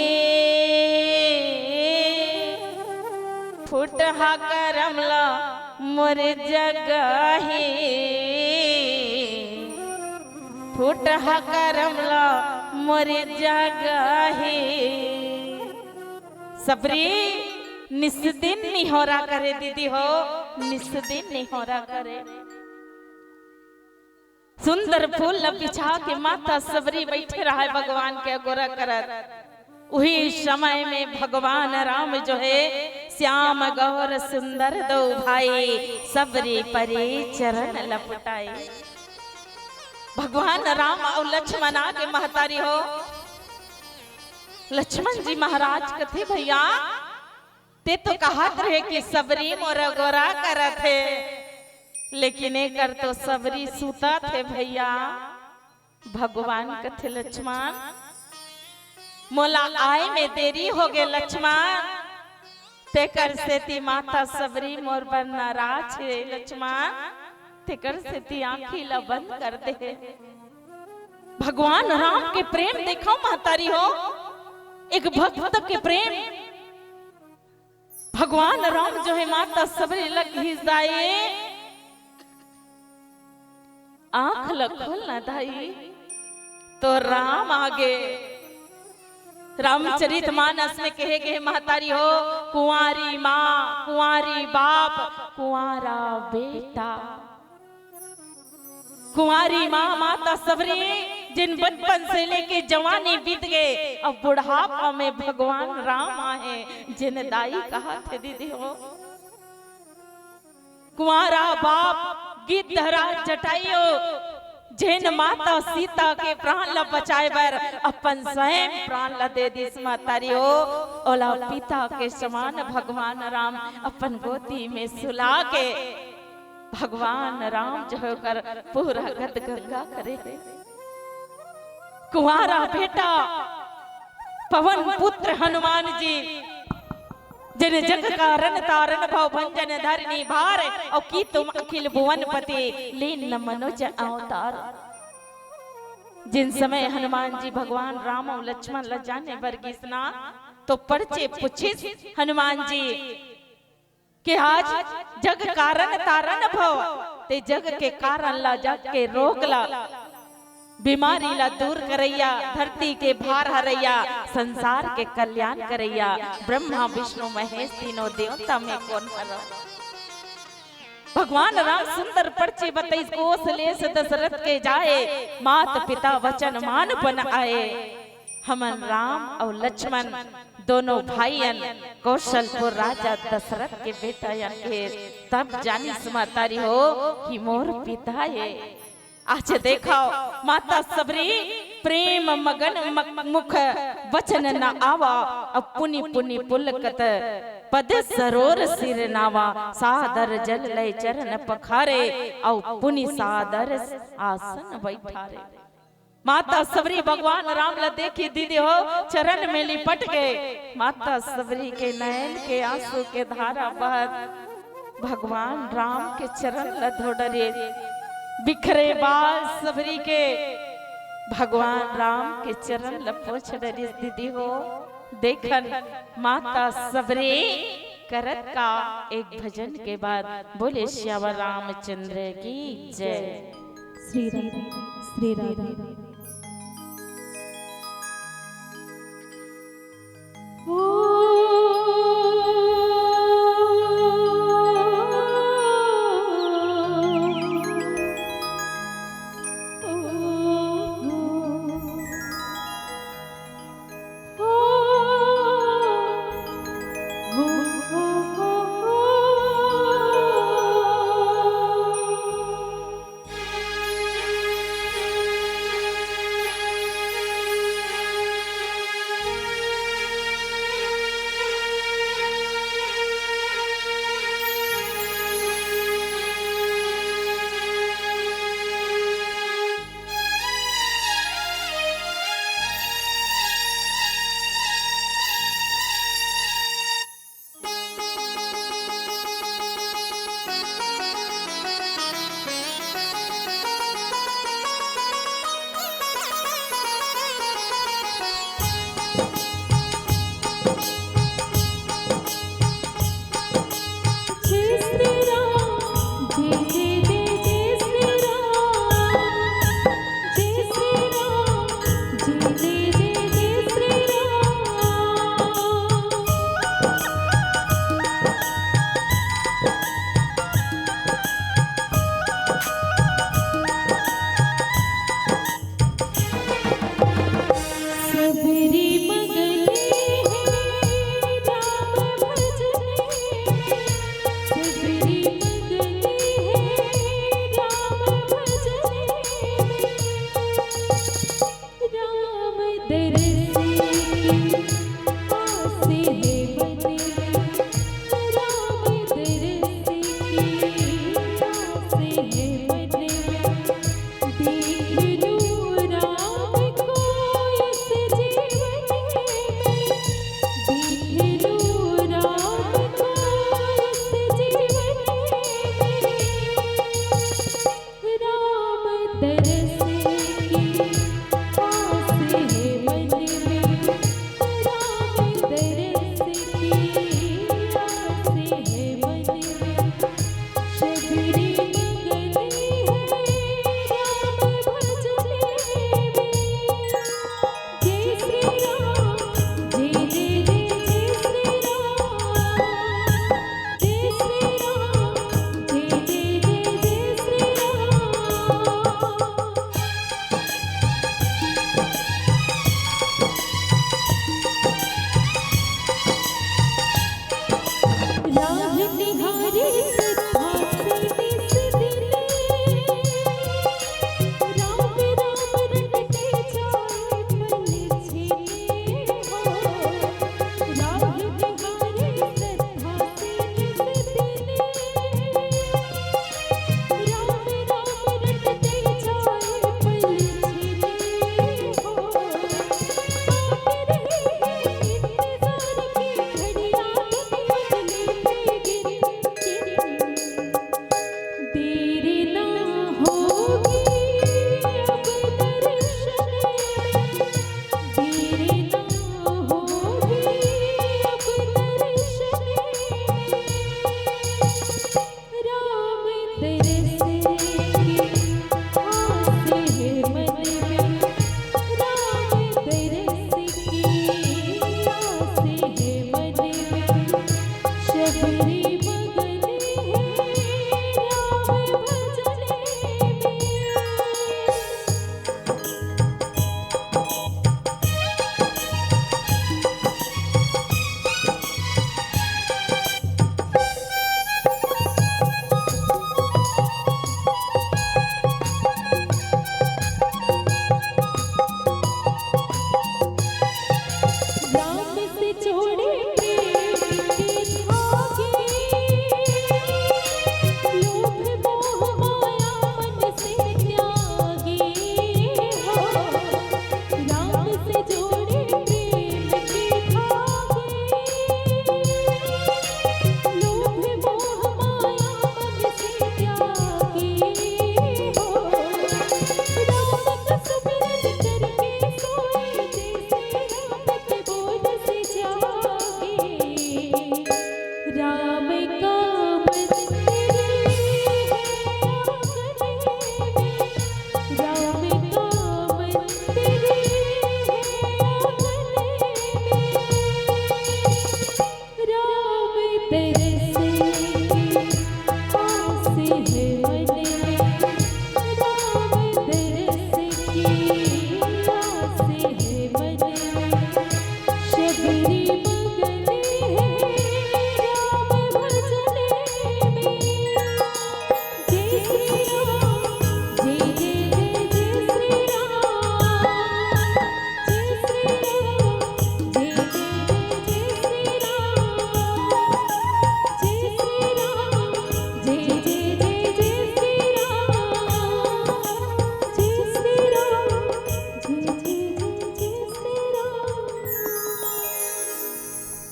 फुटहा करमला मोरे जगाही, फुटहा करमला मोरे जगाही। सबरी निस दिन निहोरा करे दीदी हो, निस दिन निहोरा करे। सुंदर फूल बिछा के माता सबरी बैठे रहा है भगवान के गोरा करत। वही समय में भगवान राम जो है श्याम गौर सुंदर दो भाई सबरी परे चरण लपटाए। भगवान राम और लक्ष्मण के महतारी हो। लक्ष्मण जी महाराज कथे भैया ते तो कहत रहे कि सबरी मोर गोरा करत है, लेकिन एकर तो सबरी सूता थे भैया। भगवान कथे लक्ष्मण मोला आए में देरी हो गए लक्ष्मण, तेकर से ती माता सबरी मोर पर नाराज है लक्ष्मण, तेकर से ती आंखी ला बंद कर दे। भगवान राम के प्रेम देखो महतारी हो। एक भक्त के प्रेम भगवान राम जो है माता सबरी लग ही जाए, आंख खोल ना दाई तो राम आगे। रामचरित मानस में कहे गए महतारी हो कुंवारी माँ कुंवारी बाप कुंवारा बेटा। कुंवारी माँ माता सबरी जिन बचपन से लेके जवानी बीत गए, अब बुढ़ापा में भगवान राम आए, जिन दाई कहा थे दीदी हो। कुंवारा बाप गिद्धरा जटाइयो, जिन माता सीता के प्राण ला बचाए बर अपन स्वयं प्राण ला दे दिस महतारी हो। ओला पिता के समान भगवान राम अपन गोदी में सुला के भगवान राम जो कर पूरा गद गंगा करे। कुंवारा बेटा पवन पुत्र हनुमान जी, जिन जग कारण तारण भव भंजन धरनी भार, और की तुम अखिल भुवन पति लीन मनुज अवतार। जिन समय हनुमान जी भगवान राम और लक्ष्मण ल जाने बरगिसना तो परचे पूछे हनुमान जी कि आज जग कारण तारण भव, ते जग के कारण ला जग के रोग ला बीमारी ला दूर करैया, धरती के भार हरैया, संसार के कल्याण करैया, ब्रह्मा विष्णु महेश तीनों देवता में कौन हरा। भगवान राम सुंदर पर्चे 22 कोस लेस दशरथ के जाए, मात पिता वचन मान बन आए। हमन राम और लक्ष्मण दोनों भाईयन कौशलपुर राजा दशरथ के बेटा के तब जानी समातारी हो कि मोर पिता है। आज देखो माता सबरी प्रेम मगन मुख वचन न आवा, अब पुनि पुनि पुलकत पद सरोर सिर नावा। सादर जल लय चरण पखारे, और पुनि सादर आसन बैठारे। माता सबरी भगवान राम ला देखी दीदी हो चरण में लिपट गए। माता सबरी के नयन के आंसू के धारा बहत भगवान राम के चरण ला धोडरे। बिखरे बाल सबरी के भगवान राम के चरण लपोछ डरी दीदी हो। देखन माता सबरी करत का एक भजन के बाद बोले श्यामा रामचंद्र की जय। श्री राम श्री राम।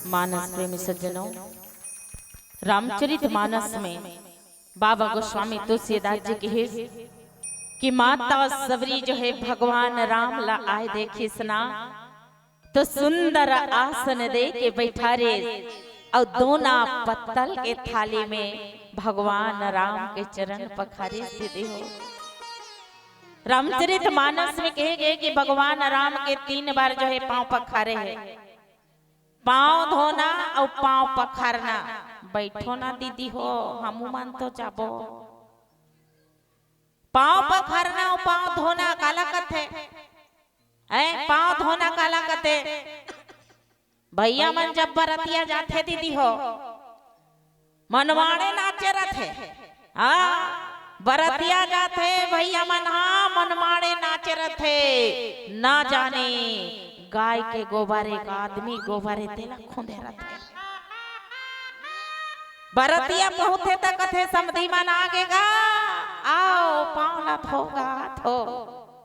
मानस प्रेमी सज्जनों, रामचरित मानस में बाबा गोस्वामी तुलसीदास जी की है कि माता सबरी जो है भगवान राम ला आए देखी सना तो सुंदर आसन दे के बैठा रे और दोना पत्तल के थाली में भगवान राम के चरण पखारे स्थित हो। रामचरित मानस में कहे गए कि भगवान राम के 3 बार जो है पांव पखारे हैं। पांव धोना और पांव पखारना। बैठो ना दीदी हो, हमू मान तो जाबो। पांव पखारना और पांव धोना काला कथे है। पांव धोना काला कथे भैया मन जब बरतिया जाते दीदी हो मनवाड़े नाचे रथे। बरतिया जाते भैया मन, हाँ मनवाड़े नाचे रथे। ना जाने गाय के गोबर एक आदमी गोबरे तेला खोदे रथे। बरतिया पहुंचे तक कथे समधी मन आगेगा आओ पावला थोगा थो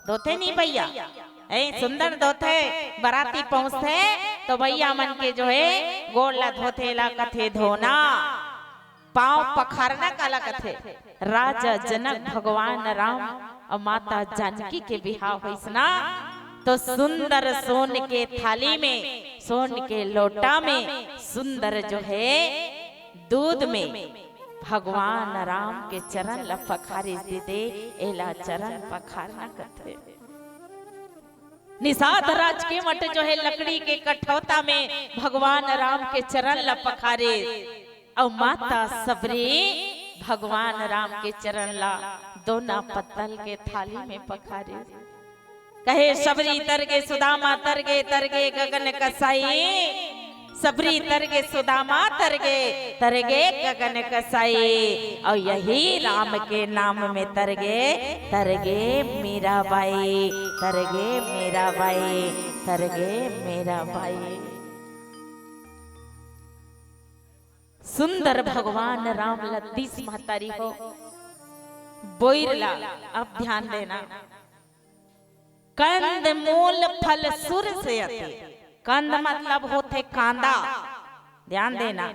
धोते नहीं भैया ऐ सुंदर धोते। बराती पहुंचते तो भैया मन के जो है गोला धोते ला कथे धोना। पांव पखारना काला कथे। राजा जनक भगवान राम और माता जानकी के बिहाव होइसना तो सुंदर सोन के थाली में, सोन के लोटा में सुंदर जो है दूध में भगवान राम के चरण ला पखारे दे एला चरण पखारना करते। निषाद राज के मठ जो है लकड़ी के कठौता में भगवान राम के चरण ला पखारे और माता सबरी भगवान राम के चरण ला दोना पत्तल के थाली में पखारे। कहे सबरी तरगे सुदामा तरगे तरगे गगन कसाई। सबरी तरगे सुदामा तरगे तरगे गगन कसाई। और यही राम के नाम में तरगे तरगे मीराबाई, तरगे मीराबाई, तरगे मीराबाई। सुंदर भगवान राम लतीस महतारी हो बोइरला। अब ध्यान देना, कंद मूल फल सुर से अति। कंद मतलब होते कांदा, ध्यान देना।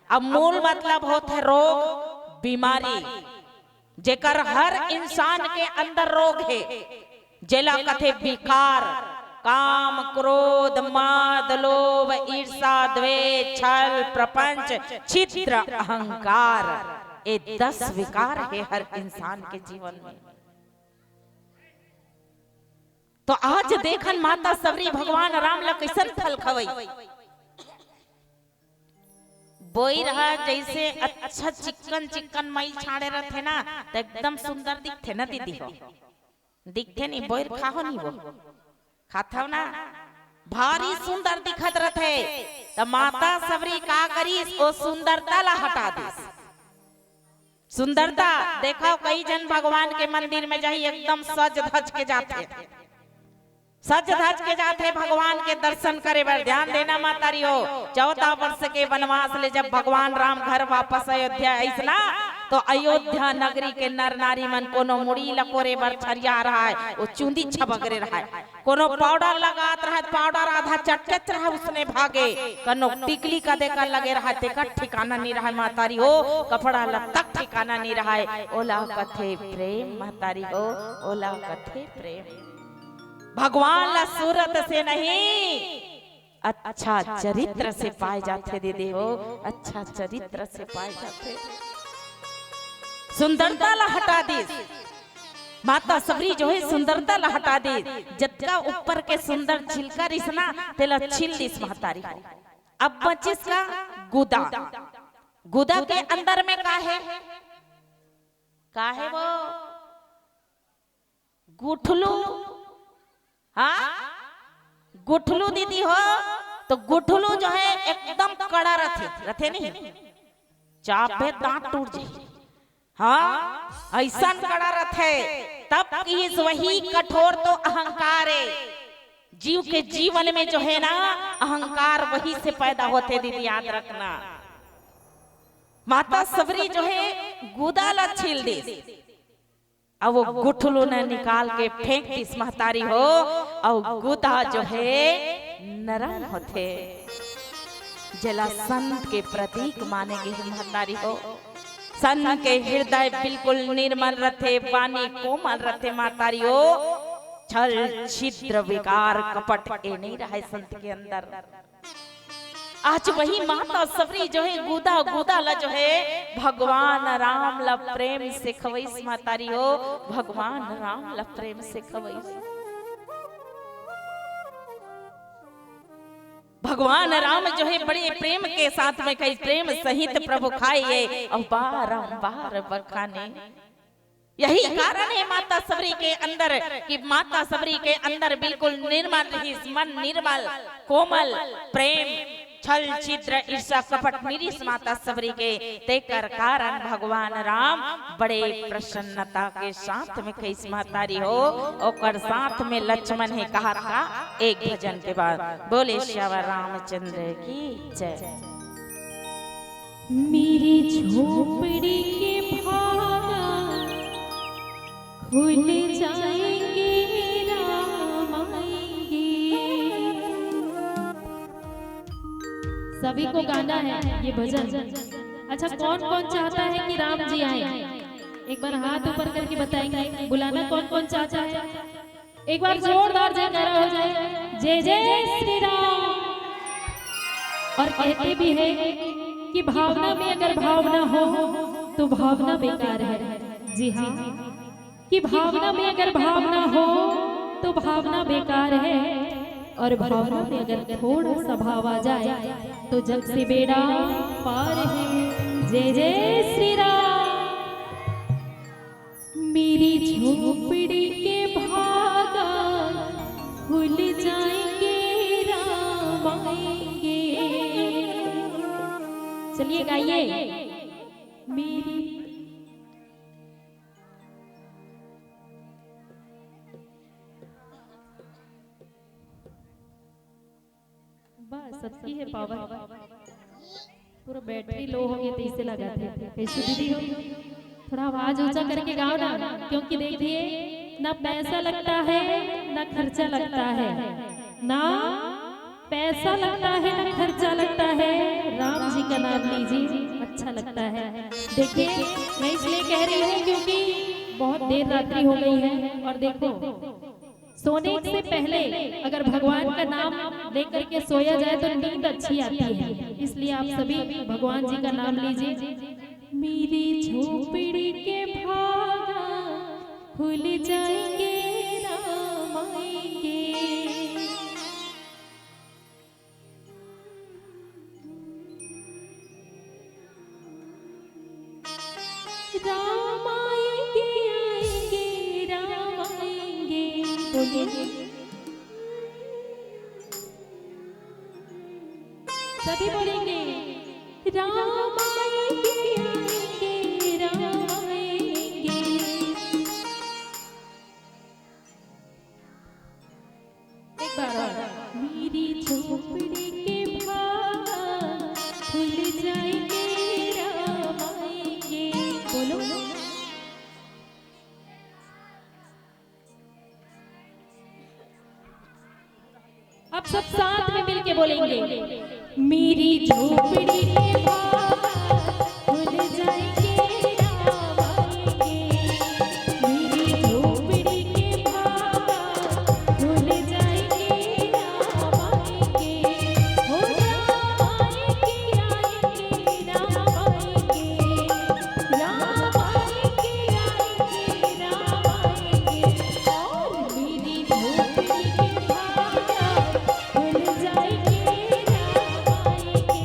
अब मूल मतलब होते रोग बीमारी, जेकर हर इंसान के अंदर रोग है। जेला कथे विकार, काम क्रोध माद लोभ ईर्षा द्वेष छल प्रपंच छिद्र अहंकार। ये 10 विकार है हर इंसान के जीवन में। तो आज देखन माता सबरी भगवान राम ला कैसन फल खवई। बोई रहा जैसे अच्छा चिकन चिकन मई छाड़े रहते ना तो एकदम सुंदर दिखते ना दीदी हो। दिखते नहीं बोई खाओ नहीं वो खाता ना भारी सुंदर दिखत रहते। तो माता सबरी का करी ओ सुंदरता ला हटा दी। सुंदरता देखो कई जन भगवान के मंदिर में जाई एकदम सज धज के जाते, सज धज के जाते भगवान के दर्शन करे बर। ध्यान देना मातारी हो, 14 वर्ष के वनवास ले जब भगवान राम घर वापस अयोध्या आइसना तो अयोध्या नगरी के नर नारी मन कोनो मुड़ी लकोरे बर छरिया रहा है, वो चूंदी छबगरे रहा है। कोनो पाउडर लगात रहा है, पाउडर आधा चटचट रहा उसने भागे। कनो टिकली का देखा लगे रहा है, तेका ठिकाना नहीं रहा मातारी हो। कपड़ा लत्ता ठिकाना नहीं रहा है। ओला कथे प्रेम मातारी हो, ओला कथे प्रेम। भगवान ला सूरत से नहीं अच्छा चरित्र से पाए जाते दीदी हो, अच्छा चरित्र से पाए जाते। सुंदरता ला हटा दी माता सबरी जो है, सुंदरता ला हटा दी। जत्का ऊपर के सुंदर छिलका रिसना तेला छिल दिस महतारी हो। अब बचिस का गुदा। गुदा के अंदर में का है वो गुठलू हाँ, गुठलू दीदी हो तो गुठलू जो है एकदम कड़ा रथे, रथे नहीं, चापे दांत टूट जाए। हाँ, ऐसा कड़ा रथे, तब इस वही कठोर तो अहंकार है। जीव के जीवन में जो है ना अहंकार वही से पैदा होते दीदी, याद रखना। माता सबरी जो है गुदाला छील दी, अब वो गुठलू ने निकाल के फेंक दी महतारी हो, और गुदा जो है नरम होते, जला संत के प्रतीक मानेंगे महतारी हो। संत के हृदय बिल्कुल निर्मल रथे, वाणी कोमल रथे महतारी हो। छल छिद्र विकार कपट ए नहीं रहा संत के अंदर। आज वही माता सबरी जो है गुदा गुदा ला जो है भगवान राम ला प्रेम से खवैस महतारी हो, भगवान राम ला प्रेम से खवैस। भगवान राम जो है बड़े प्रेम के साथ में कई प्रेम सहित प्रभु खाइए और बारंबार बखाने। यही कारण है माता सबरी के अंदर कि माता सबरी के अंदर बिल्कुल निर्मल रही, मन निर्मल कोमल प्रेम छल छिद्र ईर्षा कपट निरीश माता सबरी के तेकर कारण भगवान राम बड़े प्रसन्नता के साथ में कैस महतारी हो, और साथ में लक्ष्मण है कहा था एक भजन के बाद। बोले श्यावर रामचंद्र की जय। मेरी झोपड़ी के भागा खुल जाएंगे, राम आएंगे। सभी को गाना है ये भजन। अच्छा, कौन कौन चाहता है कि राम जी आए? एक बार हाथ ऊपर करके बताएंगे, बुलाना कौन कौन चाहता है? एक बार जोरदार जयकारा हो जाए, जय जय श्री राम। और कहते भी है कि भावना में अगर भावना हो तो भावना बेकार है। जी हाँ, कि भावना में अगर भावना हो तो भावना बेकार है, और भावना में अगर थोड़ा सा भाव आ जाए तो जग से बेड़ा पार है। जय जय श्री राम। मेरी झोपड़ी के भागा खुल जाएंगे, राम आएंगे। चलिए गाइए। मेरी बस सबकी है पावर। पूरा बैटरी लो हो गया तो इसे लगाते थे। कैसे दीदी हो, थोड़ा आवाज ऊंचा करके गाओ ना, क्योंकि देखिए ना पैसा लगता है ना खर्चा लगता है, ना पैसा लगता है ना खर्चा लगता है। राम जी का नाम लीजिए, अच्छा लगता है। देखिए मैं इसलिए कह रही हूँ क्योंकि बहुत देर रात्रि हो गई है, और देखो सोने से पहले अगर भगवान का नाम लेकर के सोया जाए तो नींद अच्छी आती है। इसलिए आप सभी भगवान जी का नाम लीजिए। मेरी झोपड़ी के भागा खुल जाएंगे, राम आएंगे। राम आएंगे, आएंगे, राम आएंगे। सभी बोलेंगे राम आएंगे, आएंगे, राम आएंगे। एक बार और। मेरी झोपड़ी के भागा खुल जाएंगे, राम आएंगे। बोलो अब सब साथ में मिलके बोलेंगे। मेरी झोपड़ी के भागा खुल जाएंगे, राम आएंगे। मेरी झोपड़ी के भागा खुल जाएंगे, राम आएंगे। हो राम आएंगे, आएंगे, राम आएंगे। राम आएंगे, आएंगे, राम आएंगे। और मेरी झोपड़ी के भागा खुल जाएंगे, राम आएंगे।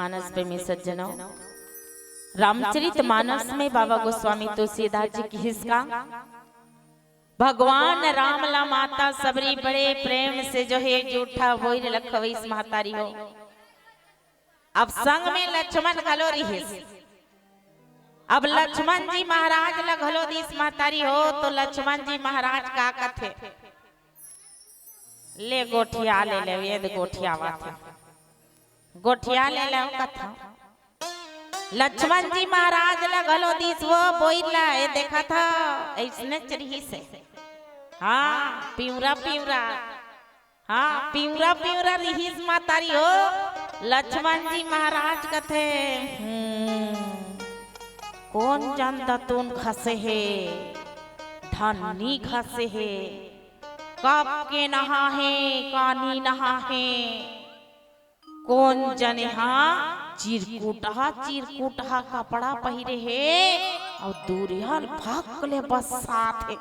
मानस प्रेमी सज्जनों, रामचरित मानस में बाबा गोस्वामी तुलसीदास जी की हिस्सा भगवान राम ला माता सबरी बड़े प्रेम से जो है जूठा बोल लखवई महतारी हो। अब संग में लक्ष्मण घलो रहीस। अब लक्ष्मण जी महाराज ला घलो दिस महतारी हो तो लक्ष्मण जी महाराज का कथे ले गोठिया ले ले वेद गोठिया वाथे गोठिया ले ले कथा लक्ष्मण जी महाराज ला घलो दिस वो बोइला ए देखा था ऐसने चरही से हाँ पिंवरा पिंवरा हाँ पिंवरा पिंवरा रहीस मातारी हो। लक्ष्मण जी महाराज कथे कौन जानता तुम खसे है धनी खसे है कब के नहा है कानी नहा है कौन जने हाँ चिरकुटहा कपड़ा पहिरे है और दूरिया भागले बस साथ है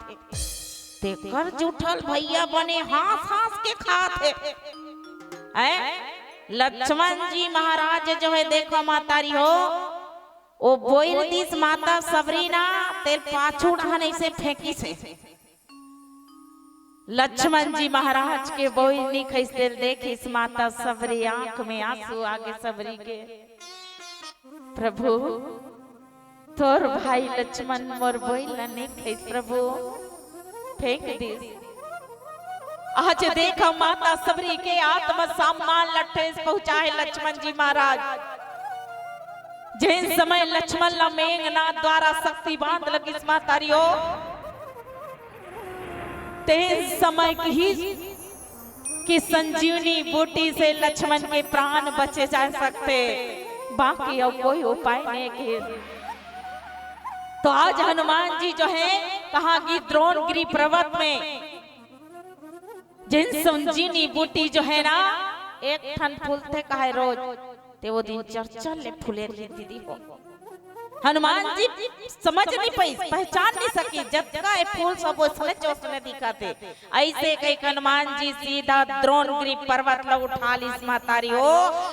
तेकर जुठल भैया बने हाथ के खाते लक्ष्मण जी महाराज जो है देखो मातारी हो ओ बोइल दिस माता सबरीना तेल पाछू ढाने से फेंकी से लक्ष्मण जी महाराज के बोइल नी खैसे देखे इस माता सबरी आंख में आंसू आगे सबरी के प्रभु तोर भाई लक्ष्मण मोर बोइल नहीं खैस प्रभु फेंक दिस। आज देखा माता सबरी के आत्म सम्मान लट्ठे पहुंचाए लक्ष्मण जी महाराज। जिन समय लक्ष्मण ला मेघनाथ द्वारा शक्ति बांध लगी मातारी हो तेज समय की संजीवनी बूटी से लक्ष्मण के प्राण बचे जा सकते बाकी अब कोई उपाय नहीं के। तो आज हनुमान जी जो है कहा कि द्रोणगिरी पर्वत में जिन संजीवनी बूटी जो है ना एक ठन फूल थे कहे रोज ते वो दिन चर्चा ले फूले दीदी हो। हनुमान जी समझ नहीं पाई पहचान नहीं सकी जब का फूल सब उसने चौसने दिखाते ऐसे कई हनुमान जी सीधा द्रोणगिरी पर्वत ला उठा ली मातारी हो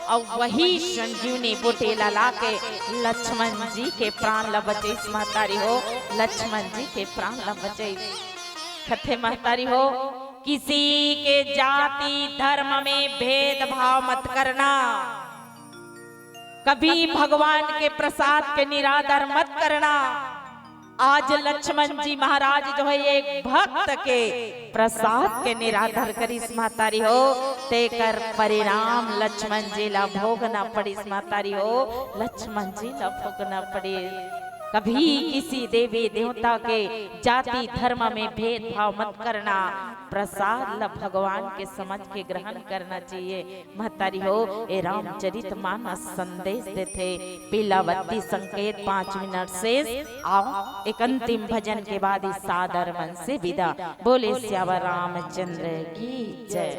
और वही संजीवनी बूटी ला के लक्ष्मण जी के प्राण ला बचे मातारी हो। लक्ष्मण जी के प्राण ला बचे कथे मातारी हो किसी के जाति धर्म में भेदभाव मत करना कभी भगवान के प्रसाद के निरादर मत करना। आज लक्ष्मण जी महाराज जो है एक भक्त के प्रसाद के निरादर करी मातारी हो तेकर परिणाम लक्ष्मण जी ला भोगना पड़ी मातारी हो। लक्ष्मण जी ला भोगना पड़े। कभी किसी देवी देवता के जाति धर्म में भेदभाव मत करना। प्रसाद ला भगवान के समझ के ग्रहण करना चाहिए महतारी हो। ए रामचरित मानस संदेश देते पीलावती संकेत 5 मिनट से आओ एक अंतिम भजन के बाद इस सादर मन से विदा। बोले श्यावर रामचंद्र की जय।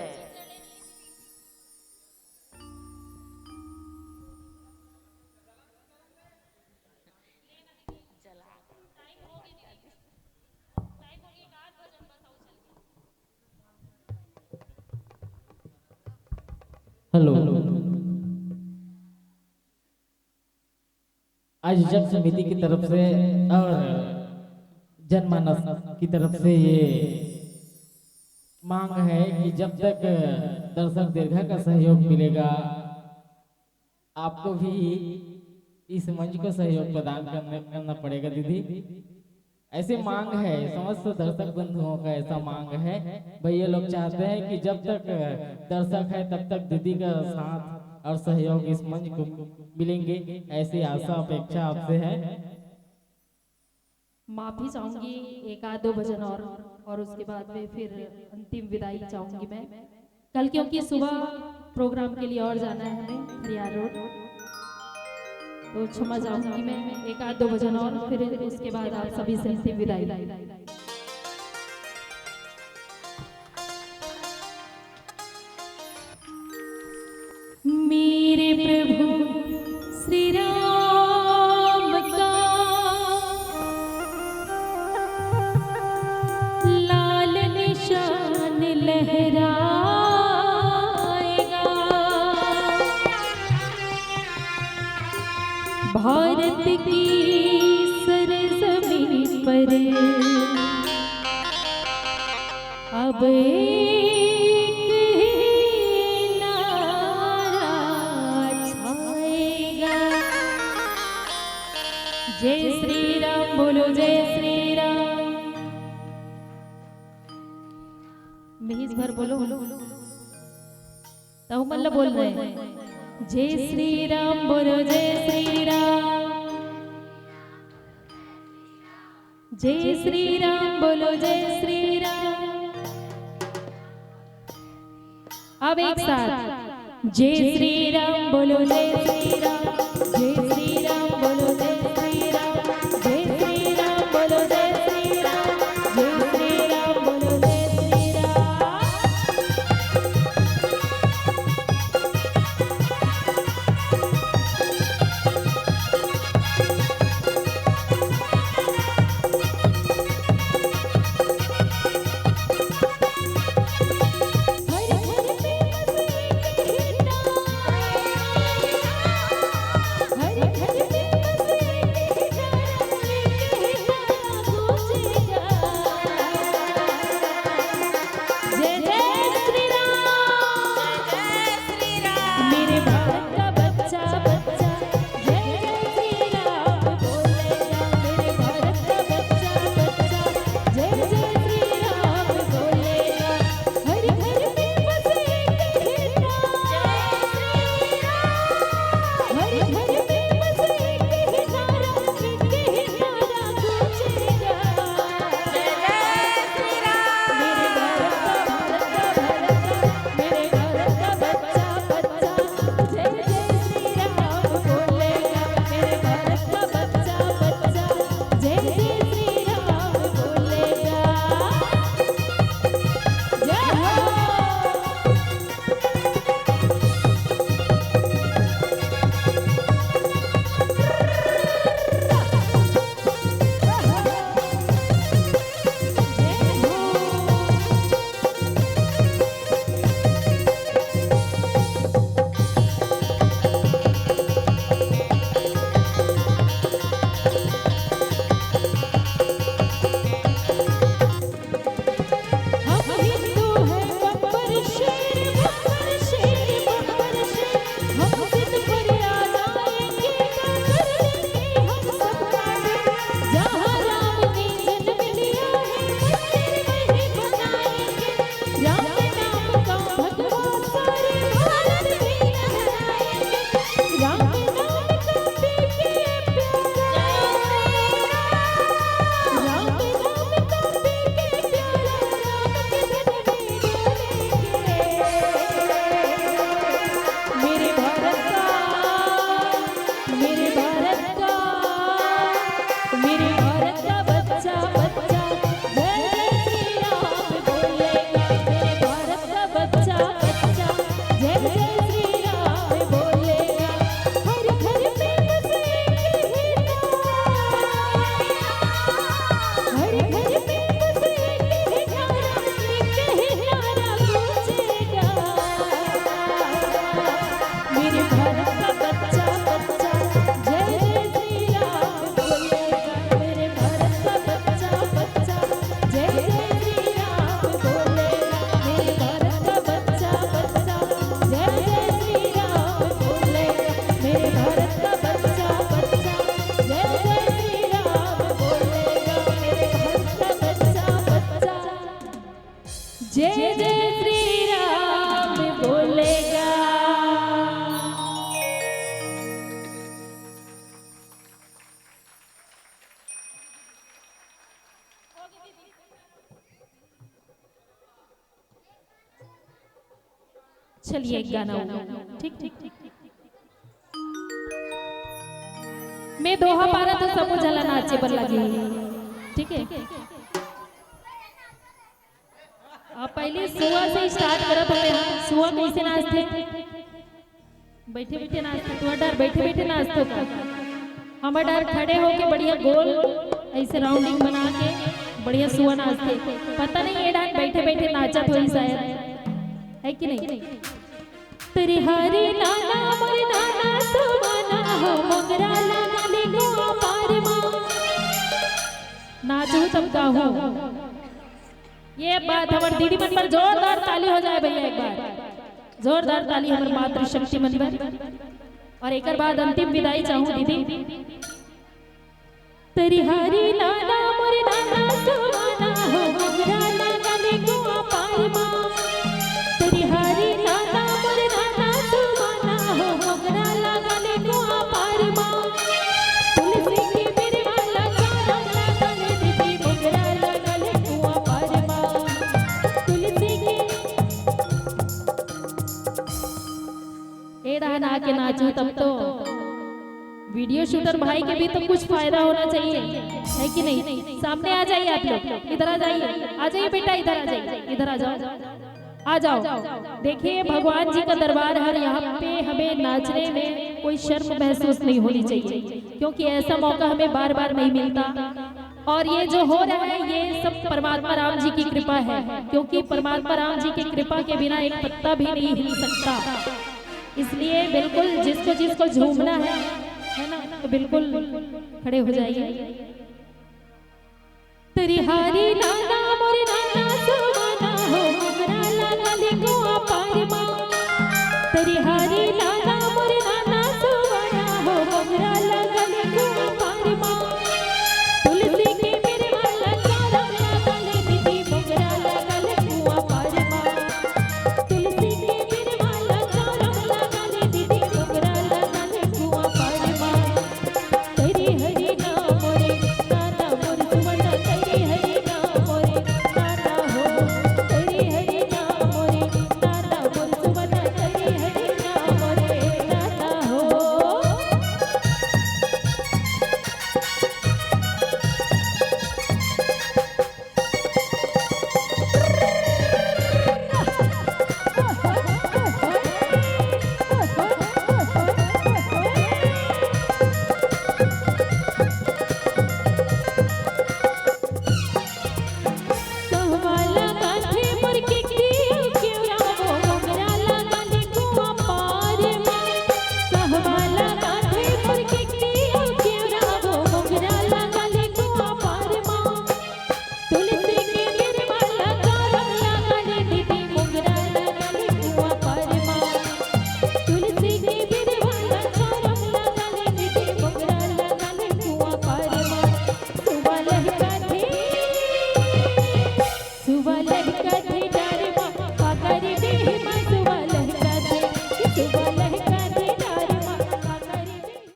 हेलो, आज जन समिति की तरफ से और जनमानस की तरफ से ये मांग है कि जब तक दर्शक दीर्घा का सहयोग मिलेगा आपको भी इस मंच को सहयोग प्रदान करना पड़ेगा दीदी। ऐसी मांग है समस्त दर्शक बंधुओं का ऐसा मांग है। भैया लोग चाहते हैं कि जब तक दर्शक है तब तक दीदी का साथ और सहयोग इस मंच को मिलेंगे ऐसी आशा अपेक्षा आपसे है। माफी चाहूंगी एक आध दो भजन और उसके बाद में फिर अंतिम विदाई चाहूंगी मैं। कल क्योंकि सुबह प्रोग्राम के लिए और जाना है हमें हरियार रोड, तो क्षमा चाहूंगी मैं। एक आध दो भजन और फिर उसके बाद आप सभी से अंतिम विदाई। मेरे प्रभु श्री राम का लाल निशान लहराएगा, की सरजमीन पर अब एक ही नारा छाएगा। जय श्री राम बोलो, जय श्री राम। महेश भर बोलो, तो मतलब बोल रहे हैं जय श्री राम बोलो, जय श्री राम। जय श्री राम बोलो, जय श्री राम। अब एक साथ जय श्री राम बोलो, जय श्री राम। जय श्री राम बोलो, जय श्री राम। जय श्री राम बोलो, जय श्री राम। जय श्री राम बोलो, जय श्री राम। जय जय श्री राम बोलेगा। चलिए एक गाना होगा, ठीक ठीक ठीक। मैं दोहा पारा तो सबको जला नाचे पर लगी, ठीक है। आप पहले सुआ से स्टार्ट करत होते हैं। सुआ कैसे नाचते? बैठे बैठे नाचते। तुम्हारा डर बैठे बैठे नाचते का? हमारा डर खड़े होके बढ़िया गोल ऐसे राउंडिंग बना के बढ़िया सुआ नाचते। पता नहीं ये डांस बैठे बैठे नाचा थोड़ी शायद है कि नहीं? तेरे हरे नाना मोर नाना सुवाना हो मोगरा लाना ले गो नाचू तब गाहूं। ये बात हमारे दीदी मन पर जोरदार ताली हो जाए भैया, एक बार जोरदार ताली हमारे मातृशक्ति मन पर। और एक बाद अंतिम विदाई चाहूं दीदी। तेरी हरी नाना मोरी नाना सुहाना हो मोगरा लगने को अपार मां। तेरी हरी नाना मोरी नाना सुहाना हो मोगरा लगने को अपार मां। तुलसी की मेरे वाला चारों लगने दीदी मोगरा लगने को अपार मां। तुलसी की एड़ा ना के नाचू तब तो वीडियो शूटर भाई के भी तो कुछ फायदा होना चाहिए, है कि नहीं? सामने आ जाइए आप लोग, इधर आ जाइए बेटा, इधर आ जाइए, इधर आ जाओ, आ जाओ। देखिए भगवान जी का दरबार है, यहाँ पे हमें नाचने में कोई शर्म महसूस नहीं होनी चाहिए, क्योंकि ऐसा मौका हमें बार बार नहीं मिलता। और ये जो हो रहा है ये सब परमात्मा राम जी की कृपा है, क्योंकि परमात्मा राम जी की कृपा के बिना एक पत्ता भी नहीं हिल सकता। इसलिए बिल्कुल जिसको झूमना है ना, तो बिल्कुल खड़े हो जाइए। तेरी हारी नाना मोरी नाना